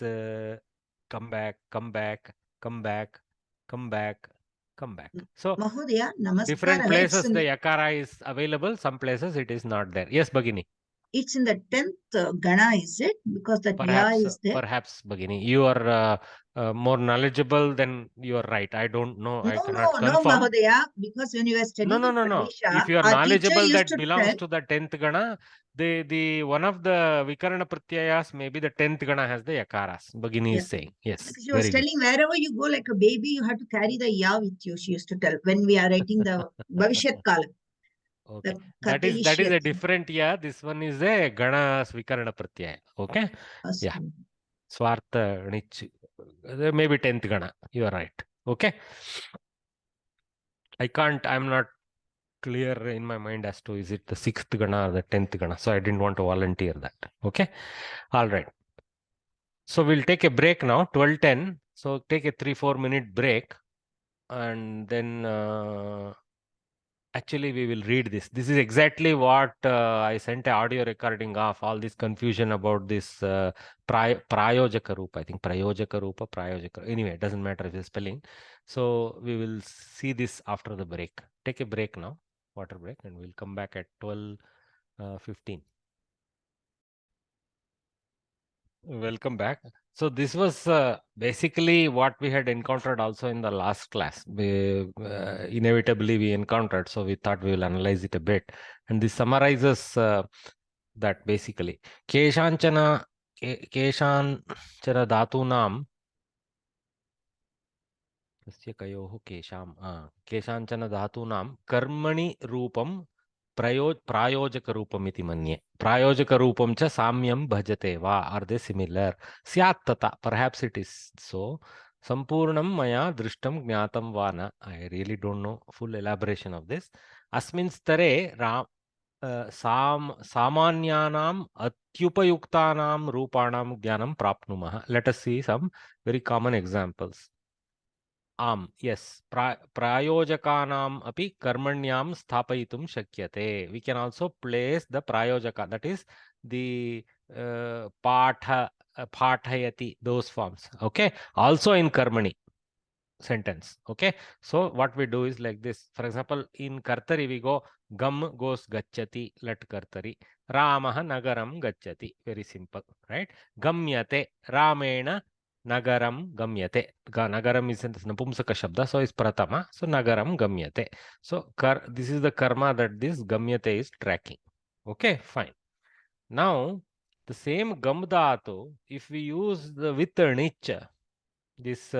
come back, come back, come back, come back, come back. So Mahodaya, different Namaskara. places the yakara is available, some places it is not there. Yes, Bhagini. It's in the 10th Gana, is it? Because that Ya Perhaps, is there. perhaps, Bhagini. You are more knowledgeable than you are right. I don't know. I cannot No, confirm. Mahodaya, because when you were No, studying no, in no, no. Pradesha, If you are our teacher knowledgeable, used that to belongs tell, to the 10th Gana. The one of the Vikarana Pratyayas, maybe the 10th Gana has the yakaras. Bhagini yeah, is saying. Yes. because she was Very good. telling wherever you go like a baby, you have to carry the Ya with you, she used to tell, when we are writing the Bhavishyat Kala. Okay. The That is a Katayishyat. different ya. This one is a Gana Svikarana Pratyaya. Okay. Yeah. Swartha Nich. Maybe 10th Gana. You are right. Okay. I'm not clear in my mind as to is it the 6th Gana or the 10th Gana. So I didn't want to volunteer that. Okay. All right. So we'll take a break now, 12:10. So take a 3-4 minute break and then actually we will read this. This is exactly what I sent an audio recording of, all this confusion about this Prayojaka Rupa. I think Prayojaka Rupa, Prayojaka. Anyway, it doesn't matter if it's spelling. So we will see this after the break. Take a break now, water break, and we'll come back at 12:15. Welcome back. So this was basically what we had encountered also in the last class. Inevitably we encountered, so we thought we will analyze it a bit. And this summarizes that basically. Keshanchana Dhatunam केषाञ्चन धातूनां कर्मणि रूपं प्रायोजकरूपमिति मन्ये प्रायोजकरूपं च साम्यं भजते वा आर् दे similar स्यात् तथा perhaps it is so सम्पूर्णं मया दृष्टं ज्ञातं वा न I really don't know full elaboration of this अस्मिन् स्तरे सामान्यानाम् अत्युपयुक्तानां रूपाणां ज्ञानं प्राप्नुमः let us see some very common examples um yes प्रायोजकानाम् अपि कर्मण्यां स्थापयितुं शक्यते we can also place the प्रायोजक दैट इज द पाठयति those forms okay also in कर्मणि sentence okay so what we do is like this for example in kartari we go gam goes gacchati let kartari ramah nagaram gacchati very simple right gamyate ramena nagaram gamyate nagaram is napumsaka shabda so is pratama so nagaram gamyate so this is the karma that this gamyate is tracking okay fine now the same gam dhatu if we use the with nich this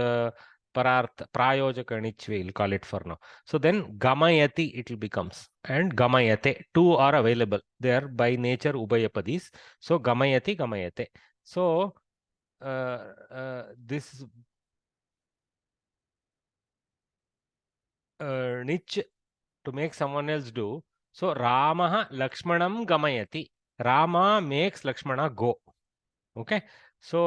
parartha prayojaka nich we'll call it for now so then gamayati it will becomes and gamayate two are available they are by nature ubhayapadis so gamayati gamayate so this nich to make someone else do so ramah lakshmanam gamayati rama makes lakshmana go okay so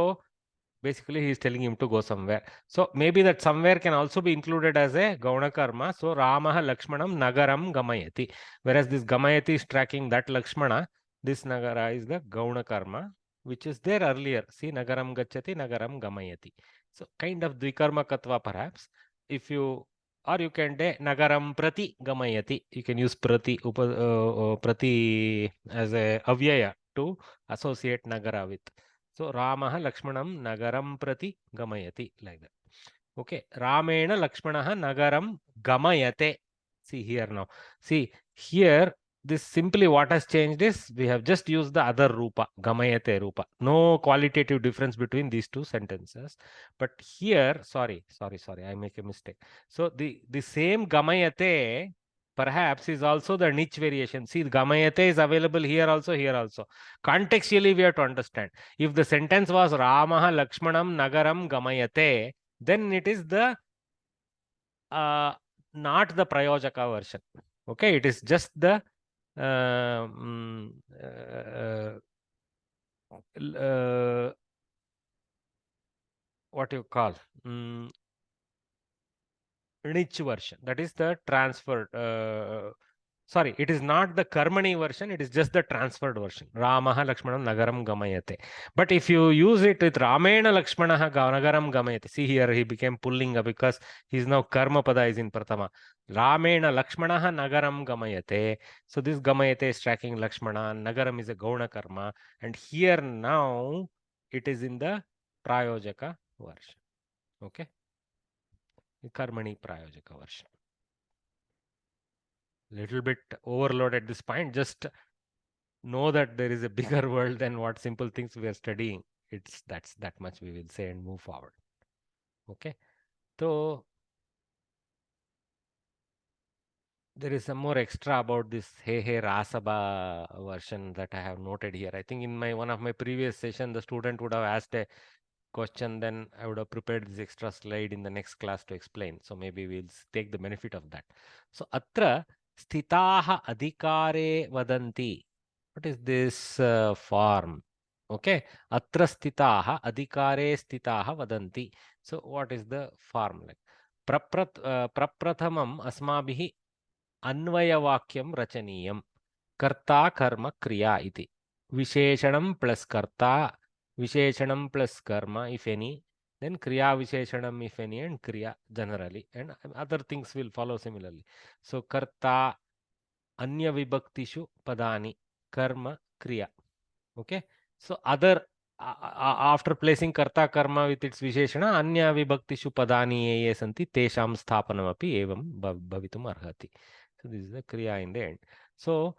basically he is telling him to go somewhere so maybe that somewhere can also be included as a gauna karma so ramah lakshmanam nagaram gamayati whereas this gamayati is tracking that lakshmana this nagara is the gauna karma which is there earlier see nagaram gacchati nagaram gamayati so kind of dvikarmakatva perhaps if you or you can say nagaram prati gamayati you can use prati prati as a avyaya to associate nagara with so Ramah Lakshmanam Nagaram Prati Gamayati like that. Okay. Ramena Lakshmanah Nagaram Gamayate. See here now. See here this simply what has changed is we have just used the other Rupa, Gamayate Rupa. No qualitative difference between these two sentences. But here, sorry, I make a mistake. So the same Gamayate perhaps is also the niche variation. See, Gamayate is available here also, here also. Contextually, we have to understand. If the sentence was Ramah Lakshmanam Nagaram Gamayate, then it is the not the Prayojaka version. Okay, it is just the what you call niche version. That is the transferred Sorry, it is not the Karmani version, it is just the transferred version. Ramaha Lakshmanam Nagaram Gamayate. But if you use it with Ramena Lakshmanaha Nagaram Gamayate, see here he became pulling up because he's now Karma Pada is in Pratama. Ramena Lakshmanaha Nagaram Gamayate. So this Gamayate is tracking Lakshmana, Nagaram is a Gauna Karma, and here now it is in the Prayojaka version. Okay? Karmani Prayojaka version. Little bit overload at this point. Just know that there is a bigger world than what simple things we are studying. That's that much we will say and move forward. Okay. So there is some more extra about this Hey Hey Rasaba version that I have noted here. I think in one of my previous session, the student would have asked a question, then I would have prepared this extra slide in the next class to explain. So maybe we'll take the benefit of that. So atra sthitaha adhikare vadanti. What is this form? Okay. Atra sthitaha adhikare sthitaha vadanti. So what is the form like? Praprathamam asmabhihi अन्वयवाक्यं रचनीयं कर्ता कर्म क्रिया इति विशेषणं plus कर्ता विशेषणं plus कर्म if any, then kriya visheshanam if any, and kriya generally, and other things will follow similarly. So karta anya vibhaktishu padani karma kriya. Okay, so other after placing karta karma with its visheshana anya vibhaktishu padani ye santi tesham sthapanam api evam bhavitum arhati. So this is the kriya in the end. So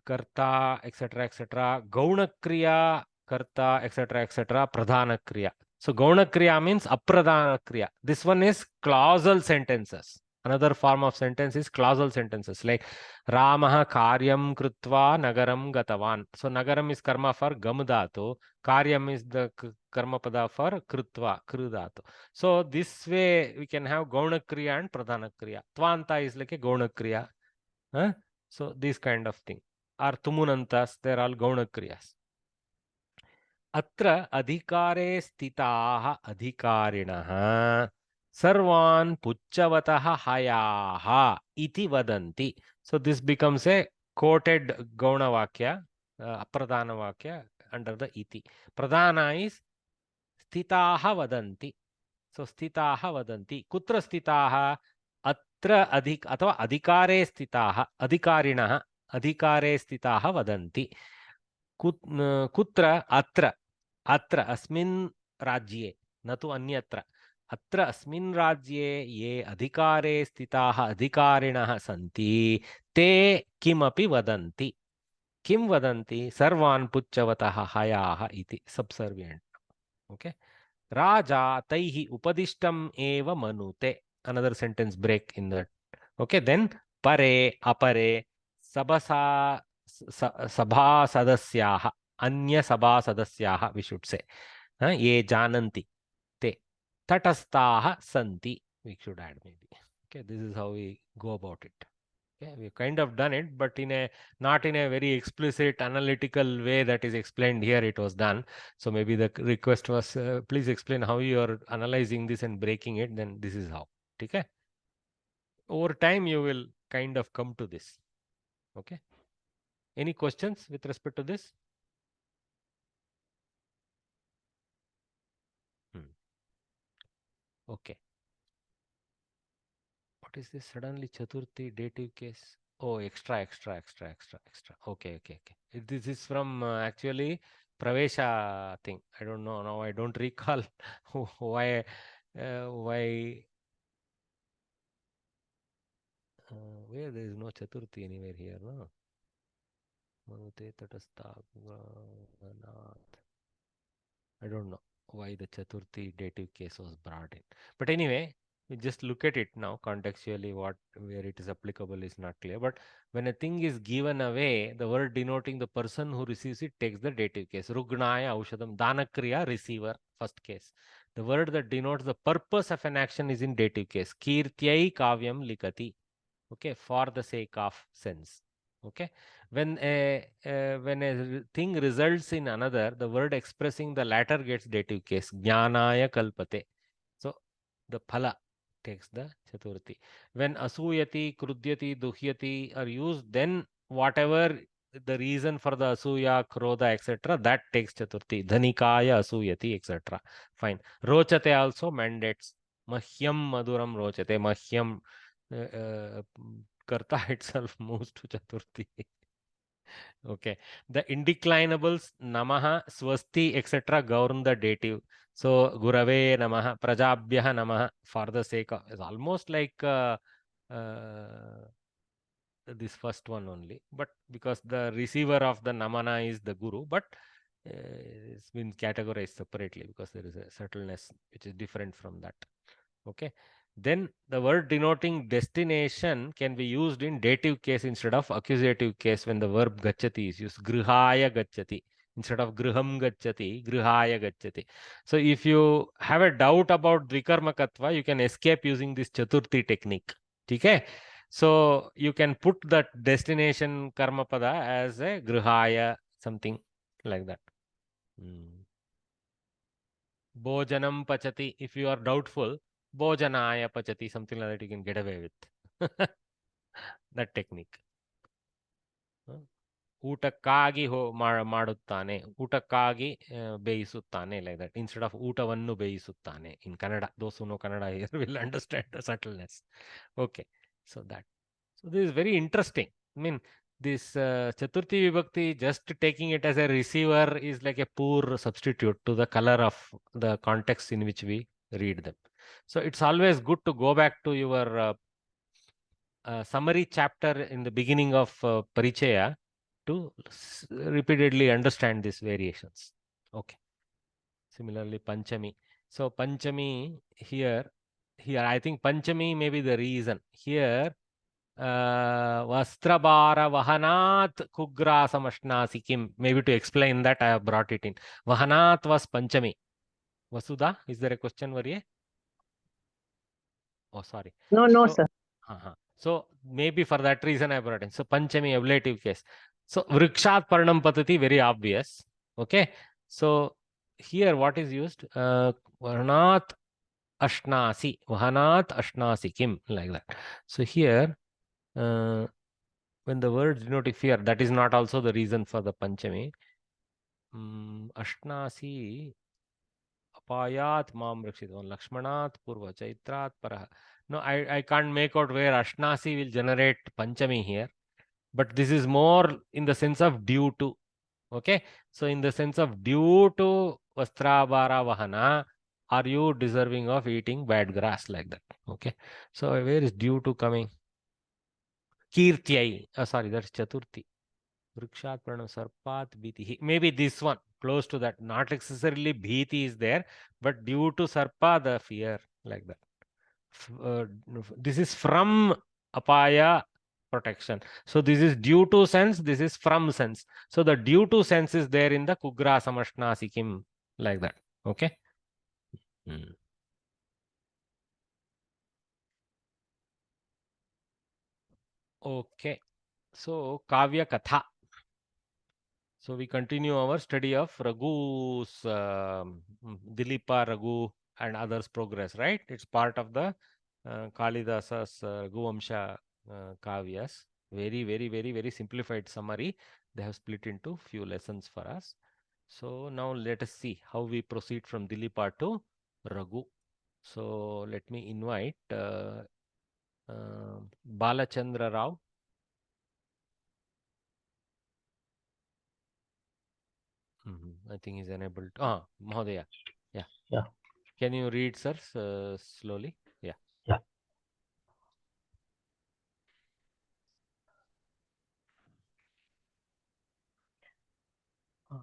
karta, etc., etc. Gauna kriya, karta, etc., etc. Pradhana kriya. So gauna kriya means apradhana kriya. This one is clausal sentences. Another form of sentence is clausal sentences like Ramaha karyam krutva nagaram gatavan. So nagaram is karma for gam dhatu. Karyam is the karma pada for krutva, kru dhatu. So this way we can have gauna kriya and pradhana kriya. Tvanta is like a gauna kriya. Huh? So this kind of thing. Or tumunantas, they are all gauna kriyas. Atra adhikare sthitaha adhikarinaha sarvan puchavataha hayaha iti vadanti. So this becomes a quoted gauna vakya, apradhana vakya under the iti. Pradhana is sthitaha vadanti. So sthitaha vadanti. Kutra sthitaha? Atra adhik अथवा अधिकारे स्थिताः अधिकारिणः अधिकारे स्थिताः वदन्ति. कुत्र? अत्र अत्र अस्मिन् राज्ये, न तु अन्यत्र. अत्र अस्मिन् राज्ये ये अधिकारे स्थिताः अधिकारिणः सन्ति ते किमपि वदन्ति. किं वदन्ति? सर्वान् पुच्छवतः हयाः इति सब्सर्वियेंट. Okay. Raja taihi upadishtam eva manute. Another sentence break in that. Okay, then pare, apare, sabha sadasyaha, anya sabha sadasyaha, we should say. Ye jananti, te. Tatastaha santi, we should add maybe. Okay, this is how we go about it. Okay, we've kind of done it, but not in a very explicit analytical way that is explained here. It was done. So maybe the request was, please explain how you are analyzing this and breaking it. Then this is how. Okay. Over time, you will kind of come to this. Okay. Any questions with respect to this? Okay. What is this suddenly Chaturthi dative case? Oh, extra. Okay. This is from actually Pravesha thing. I don't know now. I don't recall why. Where there is no Chaturthi anywhere here, no? I don't know why the Chaturthi dative case was brought in. But anyway, we just look at it now contextually. Where it is applicable is not clear. But when a thing is given away, the word denoting the person who receives it takes the dative case. Rugnaya aushadam danakriya receiver, first case. The word that denotes the purpose of an action is in dative case. Kirtyai kavyam likati. Okay, for the sake of sense. Okay, when a thing results in another, the word expressing the latter gets dative case. Jnanaya kalpate. So the phala takes the chaturthi. When asuyati, krudyati, duhyati are used, then whatever the reason for the asuya, krodha, etc., that takes chaturthi. Dhanikaya asuyati, etc. Fine. Rochate also mandates. Mahyam maduram rochate. Mahyam karta itself moves to chaturthi. Okay. The indeclinables namaha, swasti, etc. govern the dative. So gurave namaha, prajabhyah namaha, for the sake of, is almost like this first one only, but because the receiver of the namana is the guru, but it's been categorized separately because there is a subtleness which is different from that. Okay. Then the word denoting destination can be used in dative case instead of accusative case when the verb gacchati is used. Grihaya gacchati instead of griham gacchati, grihaya gacchati. So if you have a doubt about dvikarmakatva, you can escape using this chaturthi technique. Okay. So you can put that destination karma pada as a grihaya, something like that. Bhojanam pachati. If you are doubtful, Bhojanaya pachati, something like that you can get away with. That technique. ಊಟಕ್ಕಾಗಿ ಮಾಡುತ್ತಾನೆ, ಊಟಕ್ಕಾಗಿ ಬೇಯಿಸುತ್ತಾನೆ, like that. Instead of ಊಟವನ್ನು ಬೇಯಿಸುತ್ತಾನೆ in Kannada. Those who know Kannada here will understand the subtleness. Okay, so that. So this is very interesting. I mean, this Chaturthi Vibhakti, just taking it as a receiver is like a poor substitute to the color of the context in which we read them. So it's always good to go back to your summary chapter in the beginning of Parichaya to repeatedly understand these variations. Okay. Similarly, Panchami. So Panchami here I think Panchami may be the reason. Here, Vastrabara Vahanat Kugrasamashnasikim. Maybe to explain that, I have brought it in. Vahanat was Panchami. Vasudha, is there a question, Varye? Oh, sorry. No, sir. So maybe for that reason I brought in. So Panchami, ablative case. So Vrikshat Parnam Patati, very obvious. Okay. So here what is used? Vahanat Ashnasi. Vahanat Ashnasi Kim, like that. So here, when the words denote fear, that is not also the reason for the Panchami. Ashnasi Apayat Mam Rakshit. Lakshmanat Purva Chaitrat Parah. No, I can't make out where Ashnasi will generate Panchami here. But this is more in the sense of due to. Okay. So in the sense of due to Vastrabara Vahana, are you deserving of eating bad grass, like that? Okay. So where is due to coming? Kirtyai. Sorry, that's Chaturthi. Vrikshat Pranam Sarpat Bhiti. Maybe this one, close to that. Not necessarily Bhiti is there, but due to Sarpa, the fear, like that. This is from Apaya, protection. So this is due to sense, this is from sense. So the due to sense is there in the Kugra Samashnasikim, like that. Okay. Okay. So Kavya Katha. So we continue our study of Raghu's Dilipa, Raghu and others progress, right? It's part of the Kalidasa's Raghuvamsha Kavyas. Very, very, very, very simplified summary. They have split into few lessons for us. So now let us see how we proceed from Dilipa to Raghu. So let me invite Balachandra Rao. I think he's enabled. Mahodaya. Yeah. Can you read, sir, slowly? Yeah.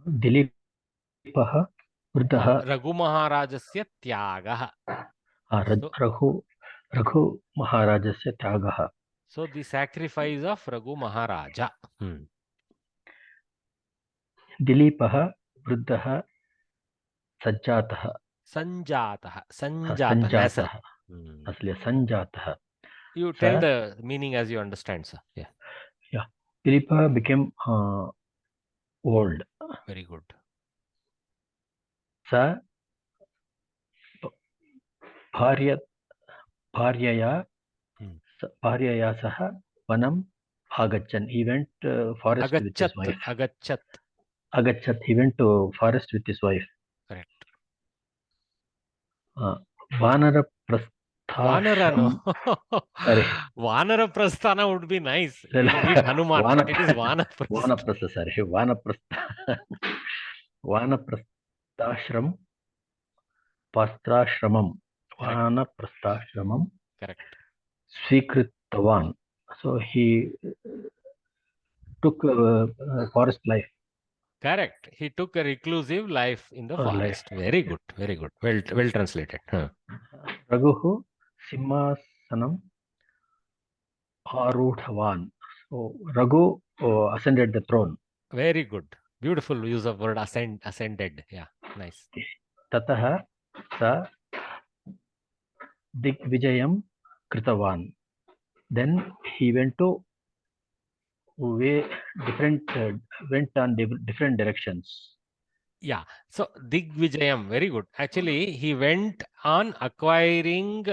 दिलीपः वृद्धः रघुमहाराजस्य त्यागः. रघुमहाराजस्य त्यागः. So the sacrifice of Raghu Maharaja. दिलीपः वृद्धः सञ्जातः. You tell the meaning as you understand, sir. Yeah. Dilipa became old. Very good. Sa भार्यया सह वनम् agachan. He went forest with his wife. Agachat. He went to forest with his wife. Correct. Vanara Vanara, no. Sorry. Vanara Prasthana would be nice. You need Hanuman, but it is Vanaprastha. Vanaprastha, sorry. Vanaprasthashram. Pastrashramam. Vanaprasthashramam. Correct. Swikritavan. So he took forest life. Correct. He took a reclusive life in the forest. Very good. Very good. Well translated. Raghuhu Simhasanam Arudhavan. So Raghu ascended the throne. Very good. Beautiful use of word ascended. Yeah. Nice. Tataha sa Digvijayam Kritavan. Then he went to went on different directions. Yeah. So Digvijayam, very good. Actually, he went on acquiring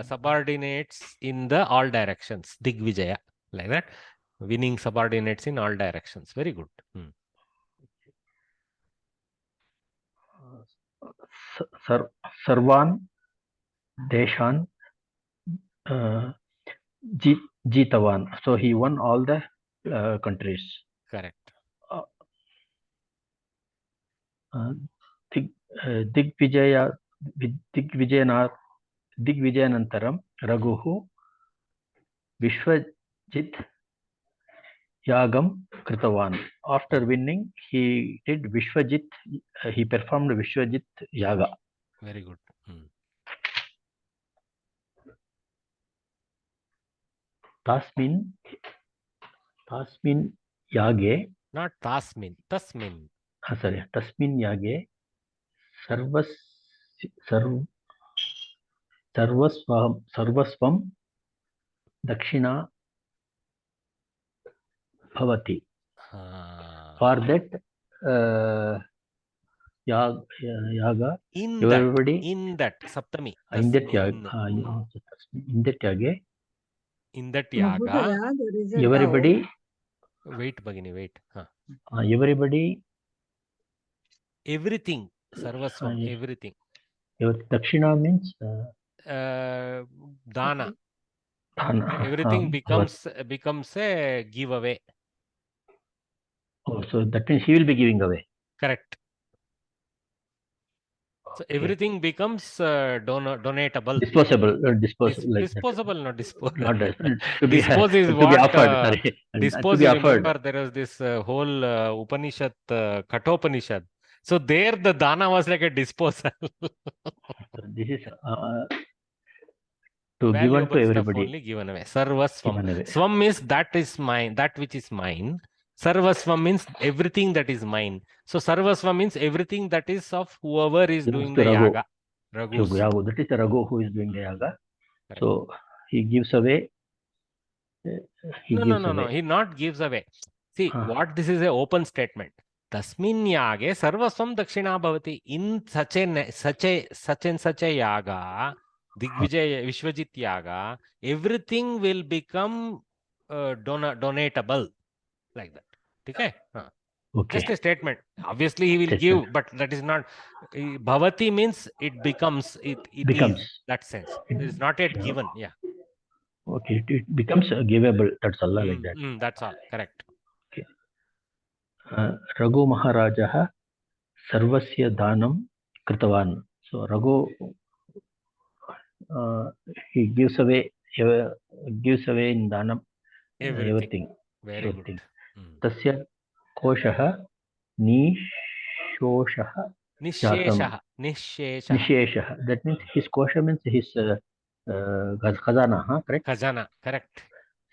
subordinates in the all directions. Digvijaya, like that. Winning subordinates in all directions. Very good. Sarvan Deshan Jitavan. So he won all the countries. Correct. Digvijayanantaram Raghuhu Vishwajit Yagam Kritavan. After winning, he did Vishwajit. He performed Vishwajit Yaga. Very good. Tasmin Yage. Not Tasmin. Tasmin. Sorry. Tasmin Yage Sarvasvam Dakshina Bhavati. For that yaga, everybody in that Saptami. In that yaga, everybody. Wait, Bhagini, wait. Everybody. Everything. Sarvasvam. Everything. Dakshina means Dana. Everything becomes a giveaway. Oh, so that means he will be giving away. Correct. So everything becomes donatable. Disposable. Disposable, not disposable. Not dispose is what? Be offered. Sorry. Dispose, you remember there was this whole Upanishad, Kathopanishad. So there the dana was like a disposal. This is to give unto everybody. Only given away. Sarvasvam. Swam means that is mine, that which is mine. Sarvasvam means everything that is mine. So Sarvasvam means everything that is of whoever is doing the yaga. Raghu. That is the Raghu who is doing the yaga. Correct. So he gives away. No. He not gives away. See, what this is a open statement. Tasmin yage sarvasvam dakshina bhavati. In such and such a yaga, Digvijay Vishwajit yaga, everything will become donatable. Like that. Okay? Okay. Just a statement. Obviously, he will give, but that is not. Bhavati means it becomes. It becomes. Is that sense. It is not yet given. Yeah. Okay. It becomes givable. That's all like that. That's all. Correct. Okay. Raghu Maharajaha Sarvasya Dhanam Kritavan. So Raghu he gives away in Dhanam everything. Very everything. Good. Tasya Koshaha Nisheshaha. That means his kosha means his khazana, correct? Khazana, correct.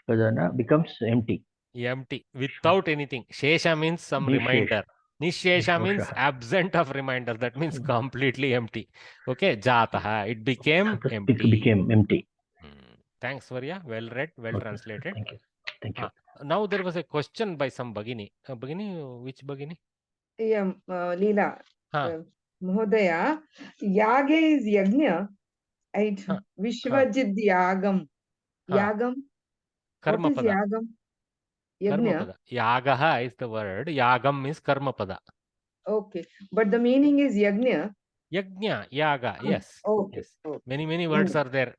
Khazana becomes empty. Empty, without anything. Shesha means some reminder. Nishesha means absent of reminder. That means completely empty. Okay, jataha. It became empty. It became empty. Thanks, Varya. Well read, well translated. Thank you. Thank you. Now there was a question by some Bhagini. Bhagini, which Bhagini? Yeah, Leela. Mahodaya, Yaga is Yajna. Vishwajit Yagam. Yagam. What is Karmapada. Yagam? Yagna. Karmapada. Yagaha is the word. Yagam is Karmapada. Okay. But the meaning is Yagna. Yajna, Yaga, yes. Okay. Yes. Okay. Many words are there.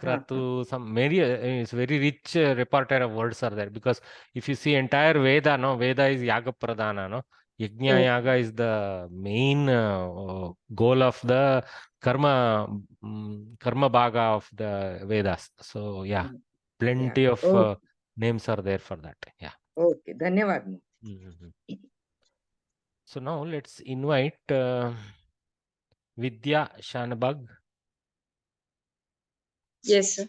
Kratu, some many, it's very rich repertoire of words are there, because if you see entire Veda, no, Veda is Yaga Pradhana, no. Yajna Yaga is the main goal of the karma bhaga of the Vedas. So yeah, plenty of names are there for that. Yeah. Okay. Dhanyavad. So now let's invite Vidya Shanbag. Yes, sir.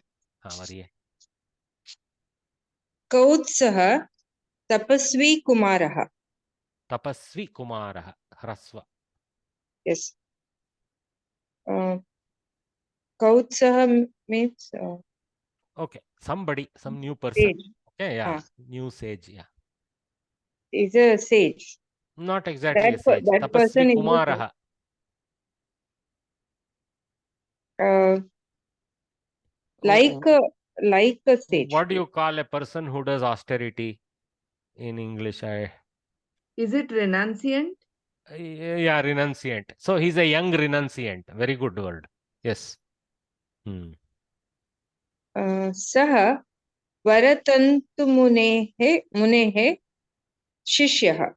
Kautsah Tapasvi Kumaraha. Tapasvi Kumaraha. Hrasva. Yes. Kautsah means okay, somebody, some new person. Sage. Okay, yeah, new sage, yeah. Is a sage. Not exactly a sage. That person Tapasvi is Kumaraha. Like a sage. What do you call a person who does austerity in English? Is it renunciant? Yeah, renunciant. So he's a young renunciant. Very good word. Yes. Saha Munehe Shishyah.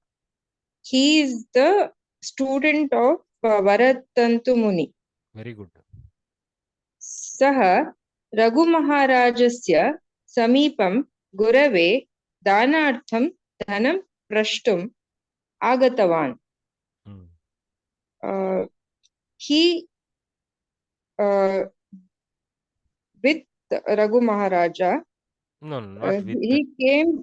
He is the student of Varatantu Muni. Very good. Saha Raghu Maharajasya Samipam Gurave Danartham Dhanam Prashtum Agatavan. He with Raghu Maharaja. No, not with.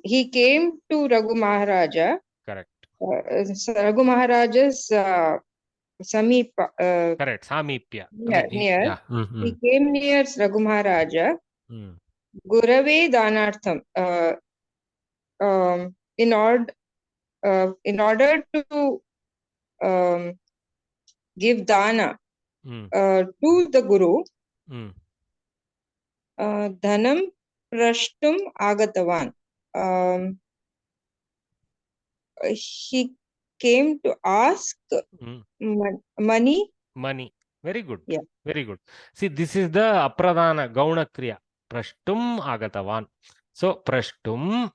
He came to Raghu Maharaja. Correct. Raghu Maharaja's Samipa. Correct. Samipya. Near. Yeah. He came near Raghu Maharaja. Gurave Danartham. In order to give dana to the Guru, Dhanam Prashtum Agatavan. He came to ask money. Money. Very good. Yeah. Very good. See, this is the apradhana gauna kriya. Prashtum agatavan. So, prashtum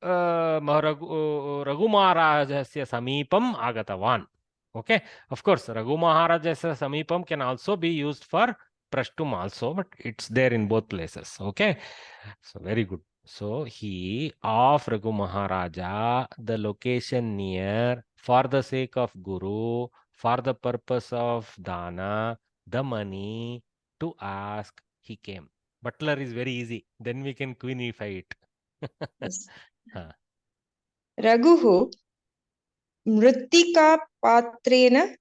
Raghu Maharajasya Samipam agatavan. Okay. Of course, Raghu Maharajasya Samipam can also be used for prashtum also, but it's there in both places. Okay. So, very good. So, he of Raghu Maharaja, the location near, for the sake of Guru, for the purpose of dana, the money to ask, he came. Butler is very easy. Then we can queenify it. Yes. Raghuhu Mrittika Patrena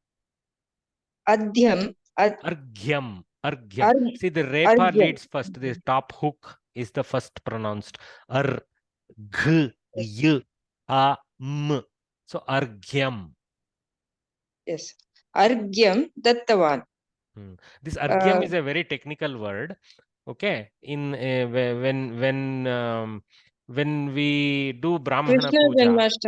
Adhyam. Argyam. See, the repa leads first. This top hook is the first pronounced. G, y, a, m. So, argyam. Yes. Argyam Dattavan. This argyam is a very technical word. Okay. In when we do Brahmana puja.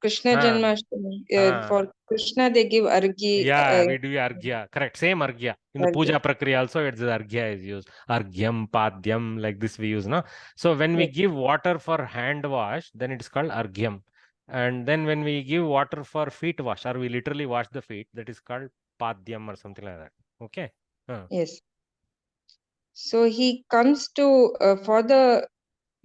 Krishna Janmashtami. For Krishna, they give argya. Yeah, we do argya. Correct. Same argya. In the puja prakriya also, it's argya is used. Argyam, padyam, like this we use, no? So when we give water for hand wash, then it's called argyam. And then when we give water for feet wash, or we literally wash the feet, that is called padyam or something like that. Okay. Yes. So he comes to for the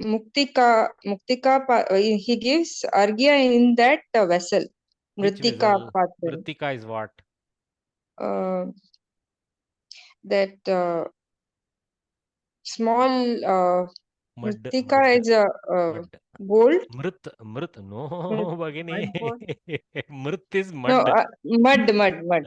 Muktika, he gives argya in that vessel. Mritika Patra. Mritika is what? That small Mritika is a gold. Mrit. No, Bhagini. Mrit is mud. No, mud.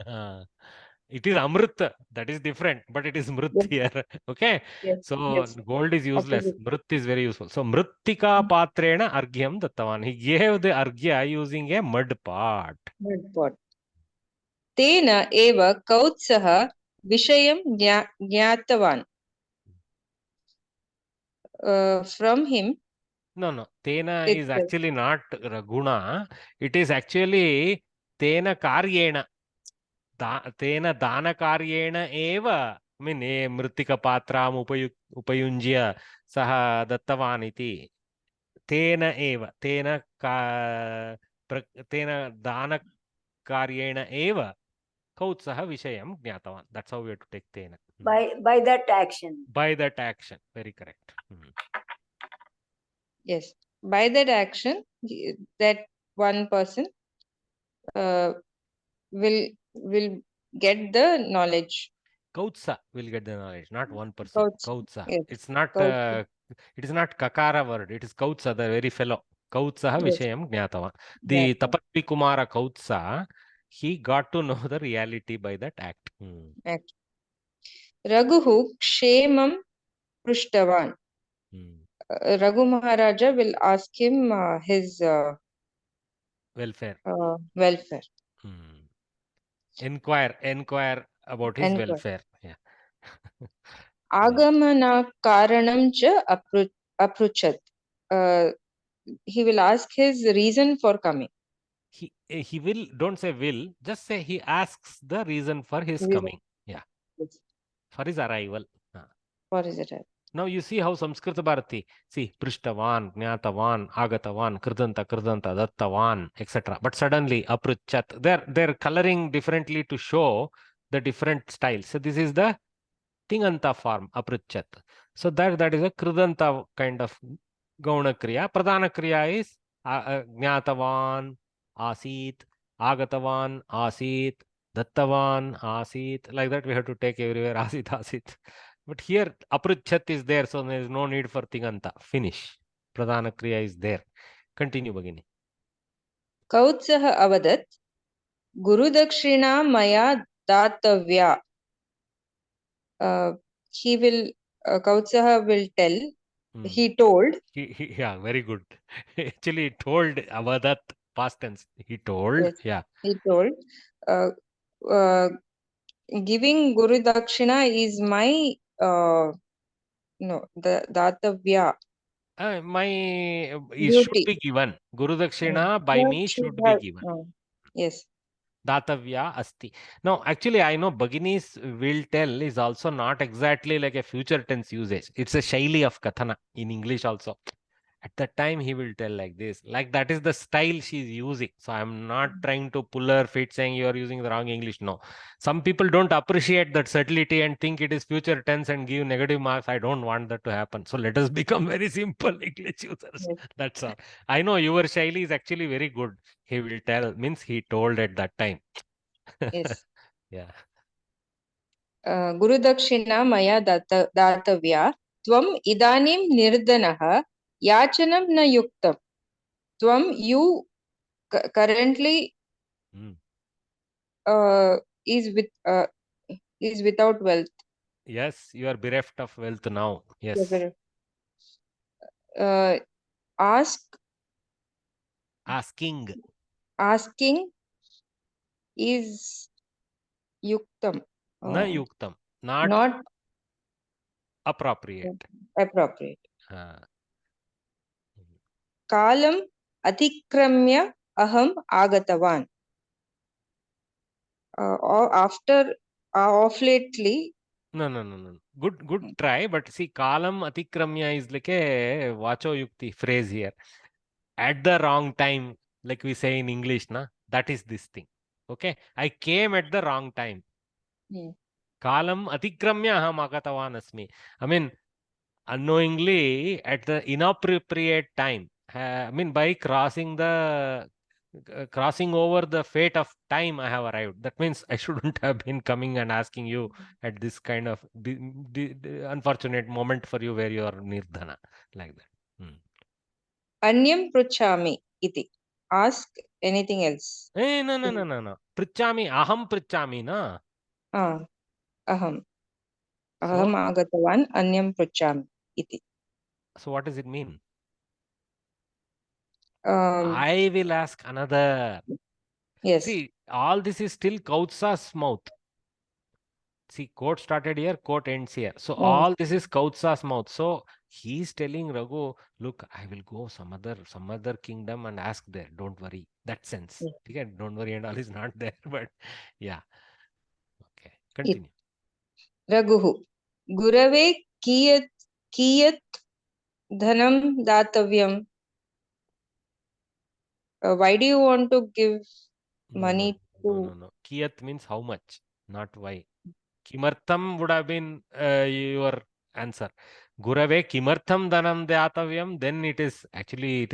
It is Amrit. That is different, but it is Mrit here. Okay. Yes. So gold is useless. Mrit is very useful. So Mrittika Patrena Argyam Dattavan. He gave the Argya using a mud pot. Tena eva Kautsaha Vishayam Jnatavan. From him. No. Tena is actually not guna. It is actually tena karyena. Tena dana karyena eva. I mean, mritika patram upayunjya saha dattavan iti. Tena eva. Tena dana karyena eva. Kautsaha vishayam jnatavan. That's how we have to take tena. By that action. By that action. Very correct. Yes. By that action, that one person will get the knowledge. Kautsa will get the knowledge, not one person. Kautsa. Yes. It's not. It is not kakara word. It is Kautsa, the very fellow. Kautsaha vishayam jnatava. The Tapasvi Kumara Kautsa, he got to know the reality by that act. Act. Raghuhu kshemam prishtavan. Raghu Maharaja will ask him his welfare. Welfare. Enquire about his welfare. Yeah. Agamana karanam cha apruchat. He will ask his reason for coming. He will, don't say will, just say he asks the reason for his coming. Yeah. Yes. For his arrival. For his arrival. Now you see how Samskrita Bharati, see, Prishtavan, Jnatavan, Agatavan, Kridanta, Dattavan, etc. But suddenly, Apruchat, they're coloring differently to show the different styles. So this is the Tinganta form, Apruchat. So that is a Kridanta kind of Gauna Kriya. Pradhana Kriya is Jnatavan, Asit, Agatavan, Asit, Dattavan, Asit. Like that we have to take everywhere, Asit. But here, Apruchat is there, so there is no need for Tinganta. Finish. Pradhana Kriya is there. Continue, Bhagini. Kautsaha avadat, Guru Dakshina Maya Datavya. He will, Kautsaha will tell, he told. Yeah, very good. Actually, he told Avadat, past tense. He told, yes, yeah. He told, giving Guru Dakshina is my, the Datavya. It should be given. Guru Dakshina by me should be given. Yes. Datavya asti. Now, actually, I know Bhagini's will tell is also not exactly like a future tense usage. It's a shaili of Kathana in English also. At that time, he will tell like this. Like that is the style she's using. So I'm not trying to pull her feet saying you are using the wrong English. No. Some people don't appreciate that subtlety and think it is future tense and give negative marks. I don't want that to happen. So let us become very simple English users. Yes. That's all. I know your shaili is actually very good. He will tell, means he told at that time. Yes. Yeah. Guru Dakshina Maya Datavya. Tvam idanim nirdanaha yachanam na yuktam. Tvam, you currently is without wealth. Yes, you are bereft of wealth now. Yes. Asking is yuktam. Na yuktam. Not appropriate. Kalam atikramya aham agatavan. Off lately. No. Good try, but see, kalam atikramya is like a vacho yukti phrase here. At the wrong time, like we say in English, na, that is this thing. Okay, I came at the wrong time. Kalam atikramya aham agatavan asmi. I mean, unknowingly at the inappropriate time. I mean, by crossing over the fate of time, I have arrived. That means I shouldn't have been coming and asking you at this kind of unfortunate moment for you where you are nirdhana, like that. Anyam pruchami iti. Ask anything else. Hey, no. Pruchami, aham pruchami, na. Aham agatavan anyam pruchami iti. So what does it mean? I will ask another. Yes. See, all this is still Kautsa's mouth. See, quote started here, quote ends here. So Oh. all this is Kautsa's mouth. So he's telling Raghu, look, I will go some other kingdom and ask there. Don't worry. That sense. Okay, don't worry and all is not there. But yeah. Okay. Continue. Raghuः Gurave kiyat dhanam datavyam. Why do you want to give money to? No. Kiyat means how much, not why. Kimartham would have been your answer. Gurave kimartham dhanam datavyam. Then it is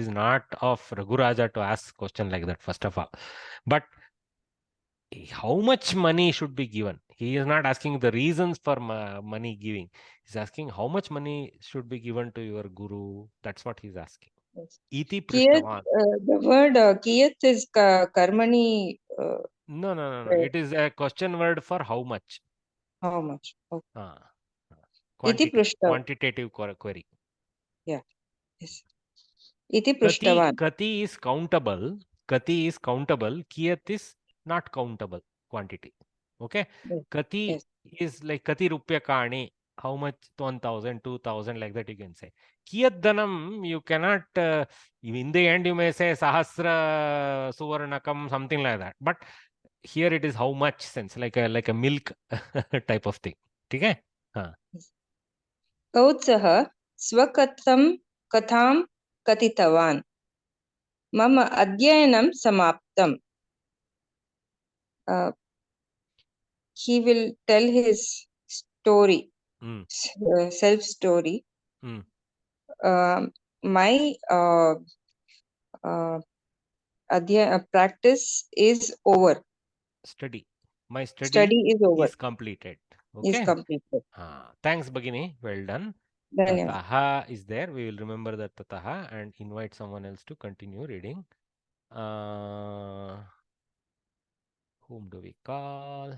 not of Raghuraja to ask question like that, first of all. But how much money should be given? He is not asking the reasons for money giving. He's asking how much money should be given to your guru. That's what he's asking. Iti Kiyat, prishtavan. the word kiyat is karmani. No. It is a question word for how much. How much? Okay. Quantity, Iti prishtavan. quantitative query. Yeah. Yes. Iti prishtavan. Kati is countable. Kati is countable. Kiyat is not countable quantity. Okay. Yes. Kati Yes. is like Kati rupya kani. How much? 1,000, 2,000, like that you can say. Kiyat dhanam, you cannot, in the end you may say sahasra suvarnakam, something like that. But here it is how much sense, like a milk type of thing. Okay? Kautsah swakatham katham katitavan. Mama adhyanam samaptam. He will tell his story, self story. My practice is over. Study. My study is over. Is completed. Okay. Is completed. Thanks, Bhagini. Well done. Dhanyavad. Tataha is there. We will remember that Tataha and invite someone else to continue reading. Whom do we call?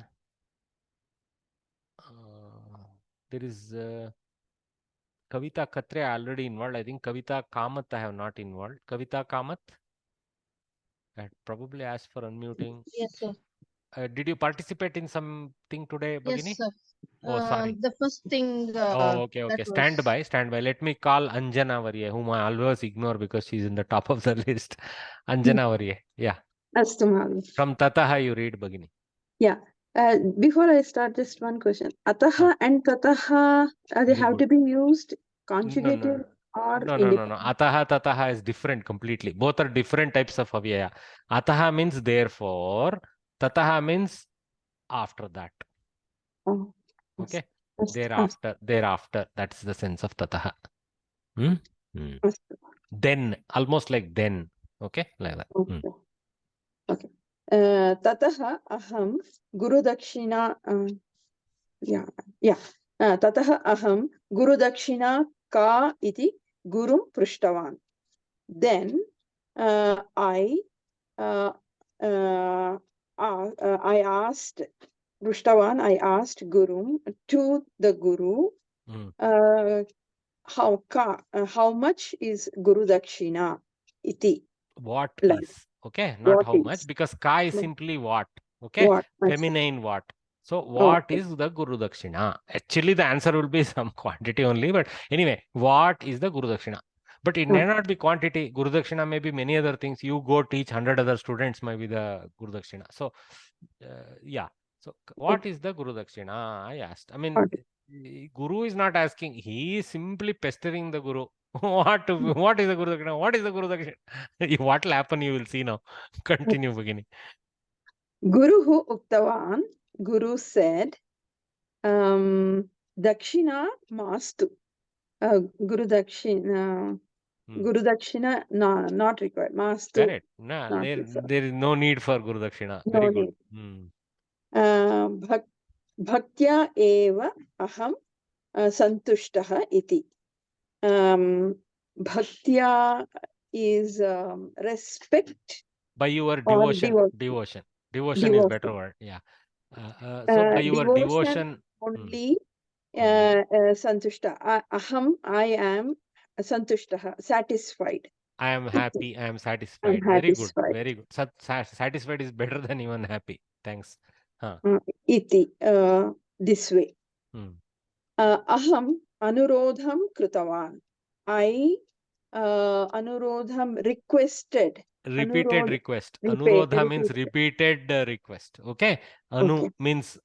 There is Kavita Katre already involved. I think Kavita Kamath I have not involved. Kavita Kamath? I had probably asked for unmuting. Yes, sir. Did you participate in something today, Bhagini? Yes, sir. Oh, sorry. The first thing. Okay. Stand by. Let me call Anjana Varye, whom I always ignore because she's in the top of the list. Anjana Varye. Yeah. Astu Mahavi. From Tataha, you read, Bhagini. Yeah. Before I start, just one question. Ataha and Tataha, they have to be used conjugated or independent? No. Ataha, Tataha is different completely. Both are different types of avyaya. Ataha means therefore. Tataha means after that. Oh. Okay. Thereafter. That's the sense of Tataha. Then, almost like then. Okay, like that. Okay. Tataha aham guru dakshina. Tataha aham guru dakshina ka iti gurum prishtavan. Then I asked Prishtavan, I asked Guru to the Guru, how much is Guru Dakshina iti? What is? Okay, not how much, because ka is simply what. Okay, feminine what. So what is the Guru Dakshina? Actually, the answer will be some quantity only, but anyway, what is the Guru Dakshina? But it may not be quantity. Guru Dakshina may be many other things. You go teach 100 other students, might be the Guru Dakshina. So, yeah. So, what is the Guru Dakshina? I asked. I mean, Guru is not asking. He is simply pestering the Guru. What is the Guru Dakshina? What is the Guru Dakshina? What will happen, you will see now. Continue, beginning. Guruhu Uktavan, Guru said, Dakshina Mastu. Guru Dakshina. Guru Dakshina not required. Mastu. Correct. No, there is no need for Guru Dakshina. Very good. Bhaktya eva aham santushtaha iti. Bhaktya is respect. By your devotion. Devotion is better word. Yeah. So by your devotion only santushta. Aham, I am santushtaha, satisfied. I am happy. I am satisfied. Very good. Very good. Satisfied is better than even happy. Thanks. Iti. this way. Aham anurodham kritavan. I anurodham requested. Repeated request. Anurodha means repeated request. Okay. Anu means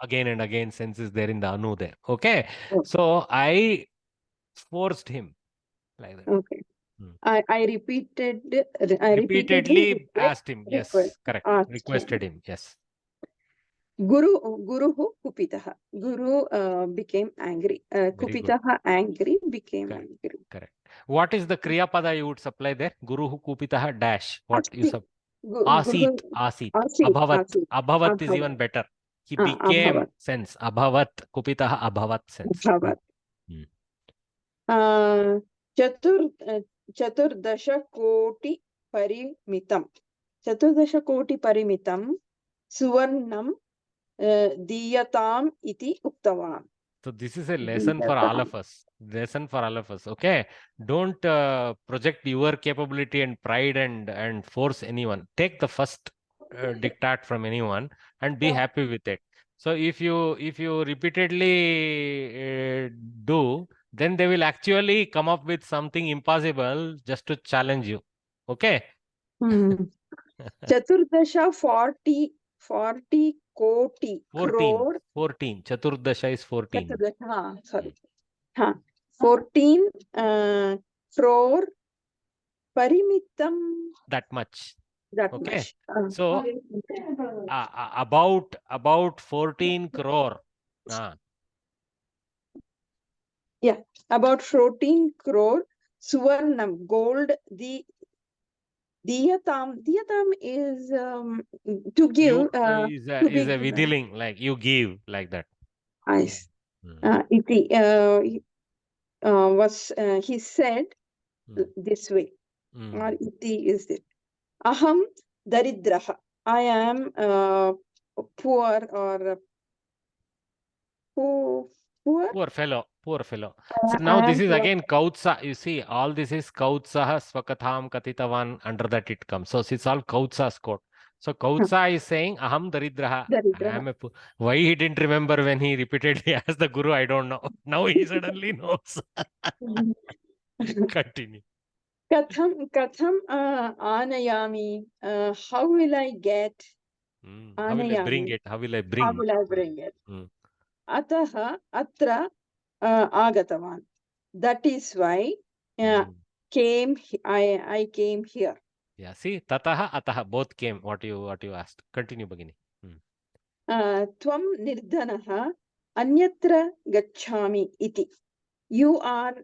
again and again, sense is there in the anu there. Okay. So I forced him like that. Okay. I repeatedly asked him. Yes, correct. Requested him. Yes. Guruhu kupitaha. Guru became angry. Kupitaha angry became angry. Correct. What is the kriya pada you would supply there? Guruhu kupitaha dash. What you supply? Asit. Abhavat. Abhavat is even better. He became sense. Abhavat. Kupitaha abhavat sense. Abhavat. Chaturdasha koti parimitam. Chaturdasha koti parimitam. Suvarnam diyatam iti uktavan. So this is a lesson for all of us. Lesson for all of us. Okay. Don't project your capability and pride and force anyone. Take the first diktat from anyone and be happy with it. So if you repeatedly do, then they will actually come up with something impossible just to challenge you. Okay. Chaturdasha 40 koti 14. 14. Chaturdasha is 14. Chaturdasha, sorry. 14 crore parimitam. That much. That okay. much. So about 14 crore. Yeah, about 14 crore suvarnam gold. The diyatam is to give. Is a vidhiling, like you give like that. Nice. Iti was he said this way. Or iti is it? Aham daridraha. I am poor or poor fellow. So now this is again kautsa. You see, all this is kautsaha swakatham katitavan. Under that it comes. So it's all kautsa's quote. So kautsa is saying aham daridraha. I am a why he didn't remember when he repeatedly asked the guru, I don't know. Now he suddenly knows. Continue. Katham anayami. How will I get? How will I bring it? How will I bring it? Ataha atra agatavan. That is why I came here. Yeah, see, tataha ataha both came. What you asked. Continue, Bhagini. Tvam nirdhanaha anyatra gacchami iti. You are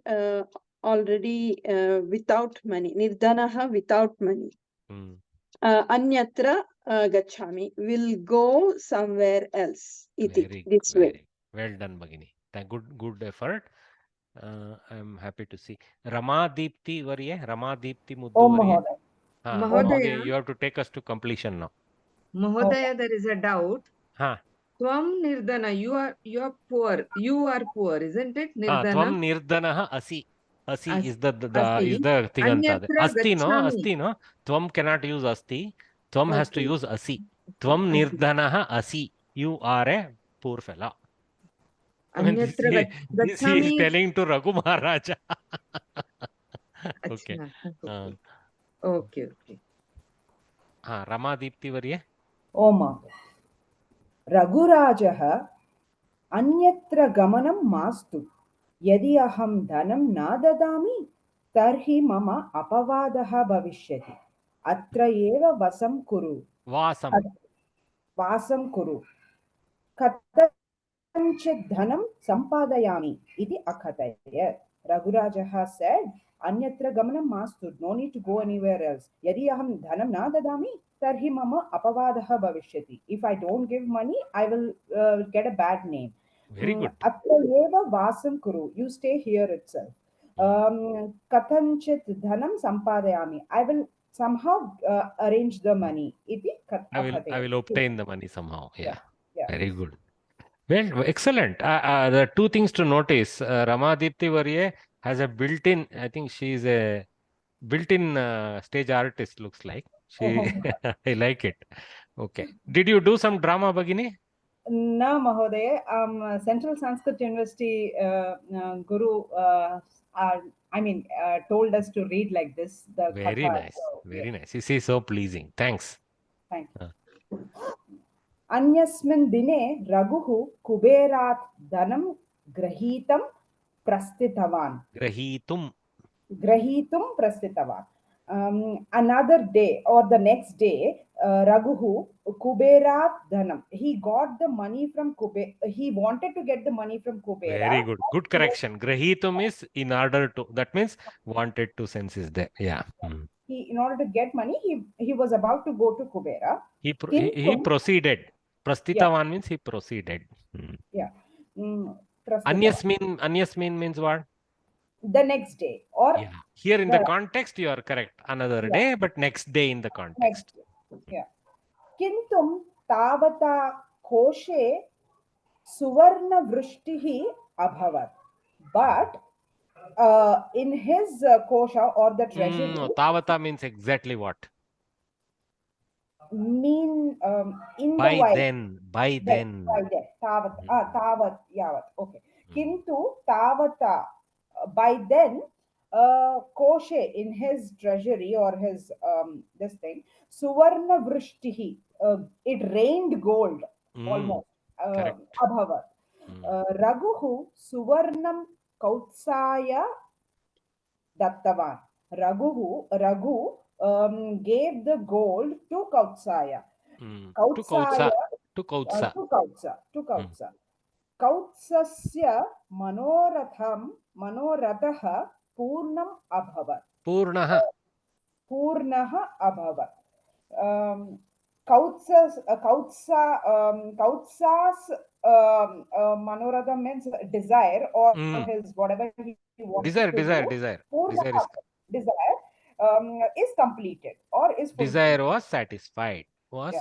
already without money. Nirdhanaha without money. Anyatra gacchami will go somewhere else. Iti. This way. Well done, Bhagini. Good effort. I am happy to see. Rama Deepti Varye. Rama Deepti Muddu Varye. Okay, you have to take us to completion now. Mahodaya, there is a doubt. Tvam nirdana, you are poor. You are poor, isn't it? Nirdana. Tvam nirdanaha asi. Asi is the thing. Asti no. Tvam cannot use asti. Tvam has to use asi. Tvam nirdanaha asi. You are a poor fellow. This he is telling to Raghu Maharaja. Okay. Okay. Rama Deepti Varye. Oma. Raghurajaha anyatra gamanam mastu. Yadi aham dhanam na dadami tarhi mama apavadaha bhavishyati. Atra eva vasam kuru. Vasam kuru. Katanchit dhanam sampadayami iti akhataya. Raghurajaha said, Anyatra gamanam mastu. No need to go anywhere else. Yadi aham dhanam na dadami tarhi mama apavadaha bhavishyati. If I don't give money, I will get a bad name. Very good. Atra eva vasam kuru. You stay here itself. Katanchit dhanam sampadayami. I will somehow arrange the money. I will obtain the money somehow. Yeah. Very good. Well, excellent. The two things to notice. Rama Deepti Varye has a built-in, I think she is a built-in stage artist, looks like. I like it. Okay. Did you do some drama, Bhagini? No, Mahodaya. Central Sanskrit University Guru, told us to read like this. The Very Katha. nice. So, Very nice. This is so pleasing. Thanks. Thanks. Anyasmin dine Raguhu Kuberat Dhanam Grahitam Prastitavan. Grahitum. Grahitum Prastitavan. Another day or the next day, Raghu Kuberat Dhanam. He got the money from Kubera. He wanted to get the money from Kubera. Very good. Good correction. Grahitum is in order to. That means wanted to sense is there. Yeah. In order to get money, he was about to go to Kubera. He proceeded. Prastitavan means he proceeded. Yeah. Anyasmin means what? The next day. Or yeah. Here in the context, you are correct. Another day, but next day in the context. Yeah. Kintum tavata koshe suvarna vrishtihi abhavat. But in his kosha or the treasury. Tavata means exactly what? In by the while. By then. Tavat, yavat. Okay. Kintu tavata. By then, koshe in his treasury or his this thing, suvarna vrishtihi. It rained gold almost. Abhavat. Raguhu suvarnam kautsaya dattavan. Raghu gave the gold to Kautsaya. To Kautsa. Kautsasya manoratah purnam abhavat. Purnaha abhavat. Kautsa's manoratham means desire or his whatever he wants to do. Desire is completed or is fulfilled. Desire was satisfied. Was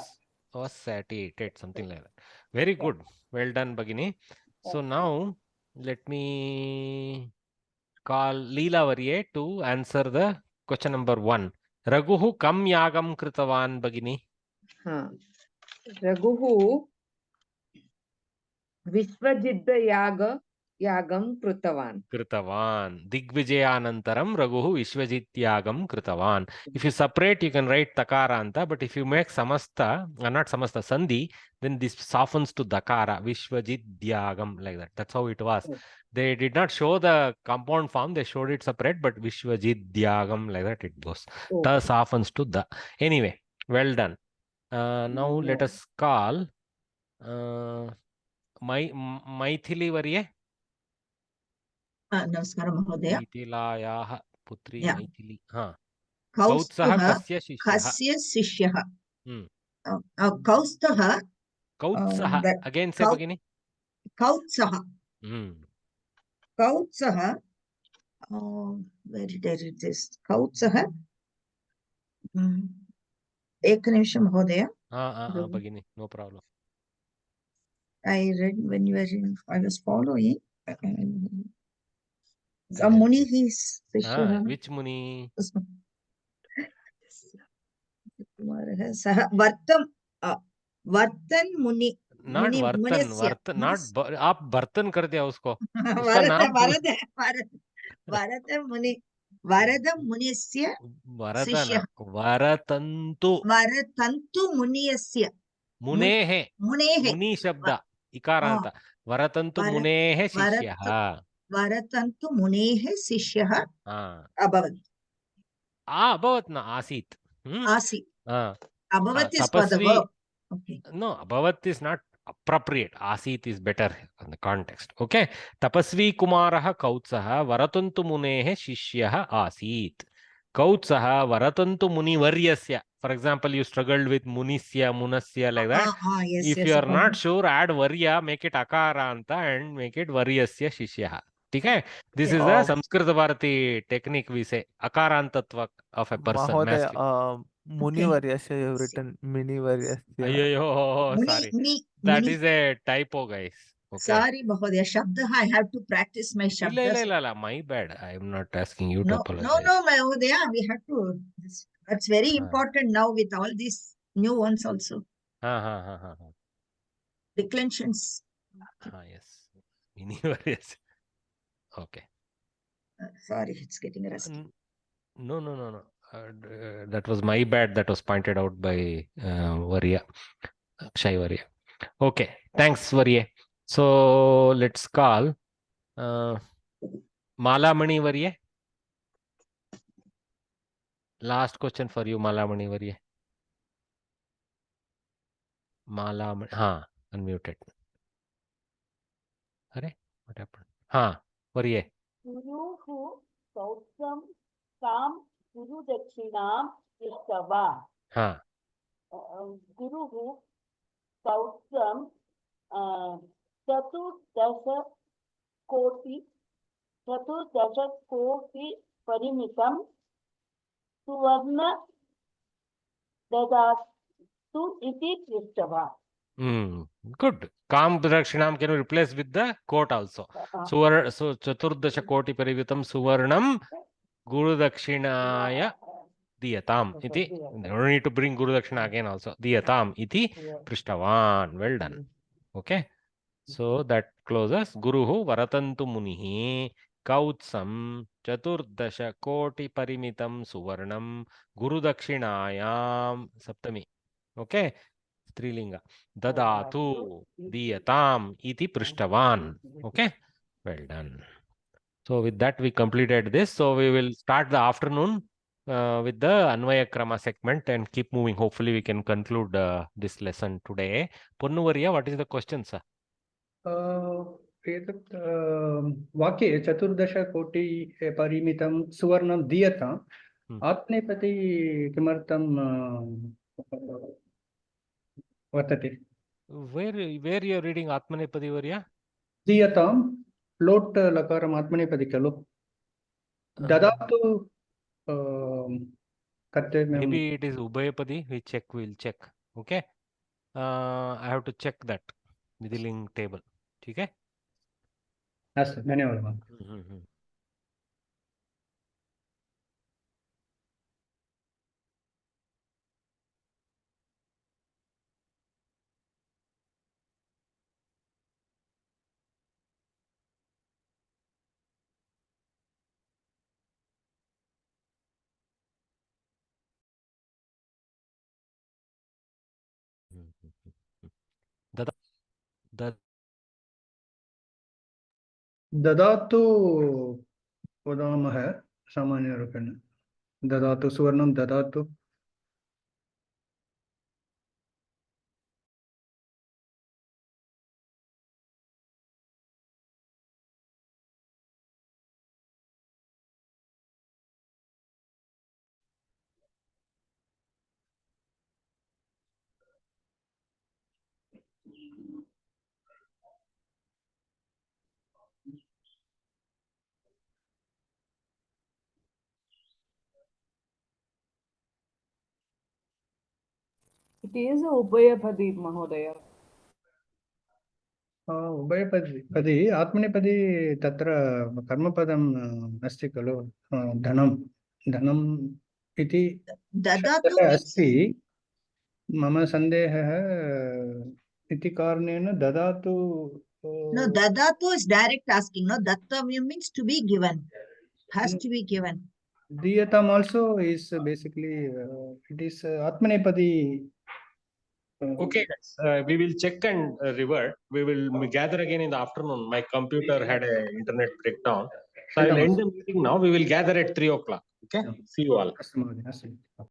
satiated, something like that. Very good. Well done, Bhagini. So now let me call Leela Varye to answer the question number 1. Raguhu kam yagam kritavan, Bhagini? Raguhu Vishwajidda yagam kritavan. Digvijayanantaram Raguhu Vishwajityagam kritavan. If you separate, you can write takaranta, but if you make samasta, not samasta, sandhi, then this softens to dakara, Vishwajityagam, like that. That's how it was. They did not show the compound form, they showed it separate, but Vishwajityagam, like that it goes. Ta softens to da. Anyway, well done. Now let us call Maithili Varye. Namaskaram Mahodaya. Maithilayaha putri Maithili. Kaustah kasya sishyah. Kaustah. Again say Bhagini. Kautsah. Kautsah. Where did I read this? Kautsah. Ekhanimisham Mahodaya. Bhagini, no problem. I read when you were in, I was following. The Muni is which Muni? Vartan Muni. Not Vartan, not आप बर्तन कर दिया उसको. उसका नाम Varata Muni. Varada Munisya. Varatantu Muniyasya. Munehe. Muni shabda. Ikaranta. Varatantu Munehe Shishyah. Varatantu Munehe Sishyah. Abhavat. Abhavat na Asit. Asit. Abhavat is for the verb. Okay. No, Abhavat is not appropriate. Asit is better in the context. Okay. Tapasvi Kumaraha Kautsaha Varatantu Munehe Shishyah Asit. Kautsaha Varatantu Muni Varyasya. For example, you struggled with Munisya, Munasya, like that. If you are not sure, add Varya, make it Akaranta and make it Varyasya Shishyah. Okay? This is the Samskrita Bharati technique we say. Akarantatva of a person. Mahodaya, Muni Varyasya, you have written Mini Varyasya. Sorry. That is a typo, guys. Okay. Sorry, Mahodaya. Shabda, I have to practice my shabdas. My bad. I am not asking you to apologize. No, Mahodaya. We have to. That's very important now with all these new ones also. declensions. Yes. Yes. Okay. Sorry, it's getting rusty. No. That was my bad. That was pointed out by Varya, Akshay Varya. Okay. Thanks, Varya. So let's call Malamani Varya. Last question for you, Malamani Varya. Malamani, unmuted. Arey, what happened? Varya. Guruhu Sautsam Kam Guru Dakshinam Ishtava. Guruhu Sautsam Chaturdasha Koti Parimitam Suvarna Dadatu Iti Prishtava. Good. Kam Dakshinam can you replace with the quote also. So Chaturdasha Koti Parivitam Suvarnam Guru Dakshinaya Diyatam iti. No need to bring Guru Dakshina again also. Diyatam iti Prishtavan. Well done. Okay. So that closes. Guruhu Varatantu Munihi Kautsam Chaturdasha Koti Parimitam Suvarnam Guru Dakshinayam Saptami. Okay. Strilinga. Dadatu Diyatam iti Prishtavan. Okay. Well done. So with that we completed this. So we will start the afternoon with the Anvaya Krama segment and keep moving. Hopefully we can conclude this lesson today. Ponnuvarya, what is the question, sir? एतत् वाक्ये चतुर्दश कोटि परिमितं सुवर्णं दीयताम् आत्मनेपदी किमर्थं वर्तते? Where you are reading Atmanepadi Varya? दीयतां लोट् लकारम् आत्मनेपदी खलु ददातु maybe it is Ubhayapadi. We'll check. Okay. I have to check that Midiling table. Okay. अस्तु धन्यवादः. ददातु वदामः सामान्यरूपेण ददातु सुवर्णं ददातु It is Ubhayapadi, Mahodaya. उभयपदी आत्मनेपदी तत्र कर्मपदम् अस्ति खलु धनं धनम् इति अस्ति मम सन्देहः इति कारणेन ददातु. No, dadatu is direct asking. No, dattavya means to be given, has to be given. Diyatam also is basically it is Atmanepadi. Okay, guys. We will check and revert. We will gather again in the afternoon. My computer had an internet breakdown. So I will end the meeting now. We will gather at 3 o'clock. Okay. See you all.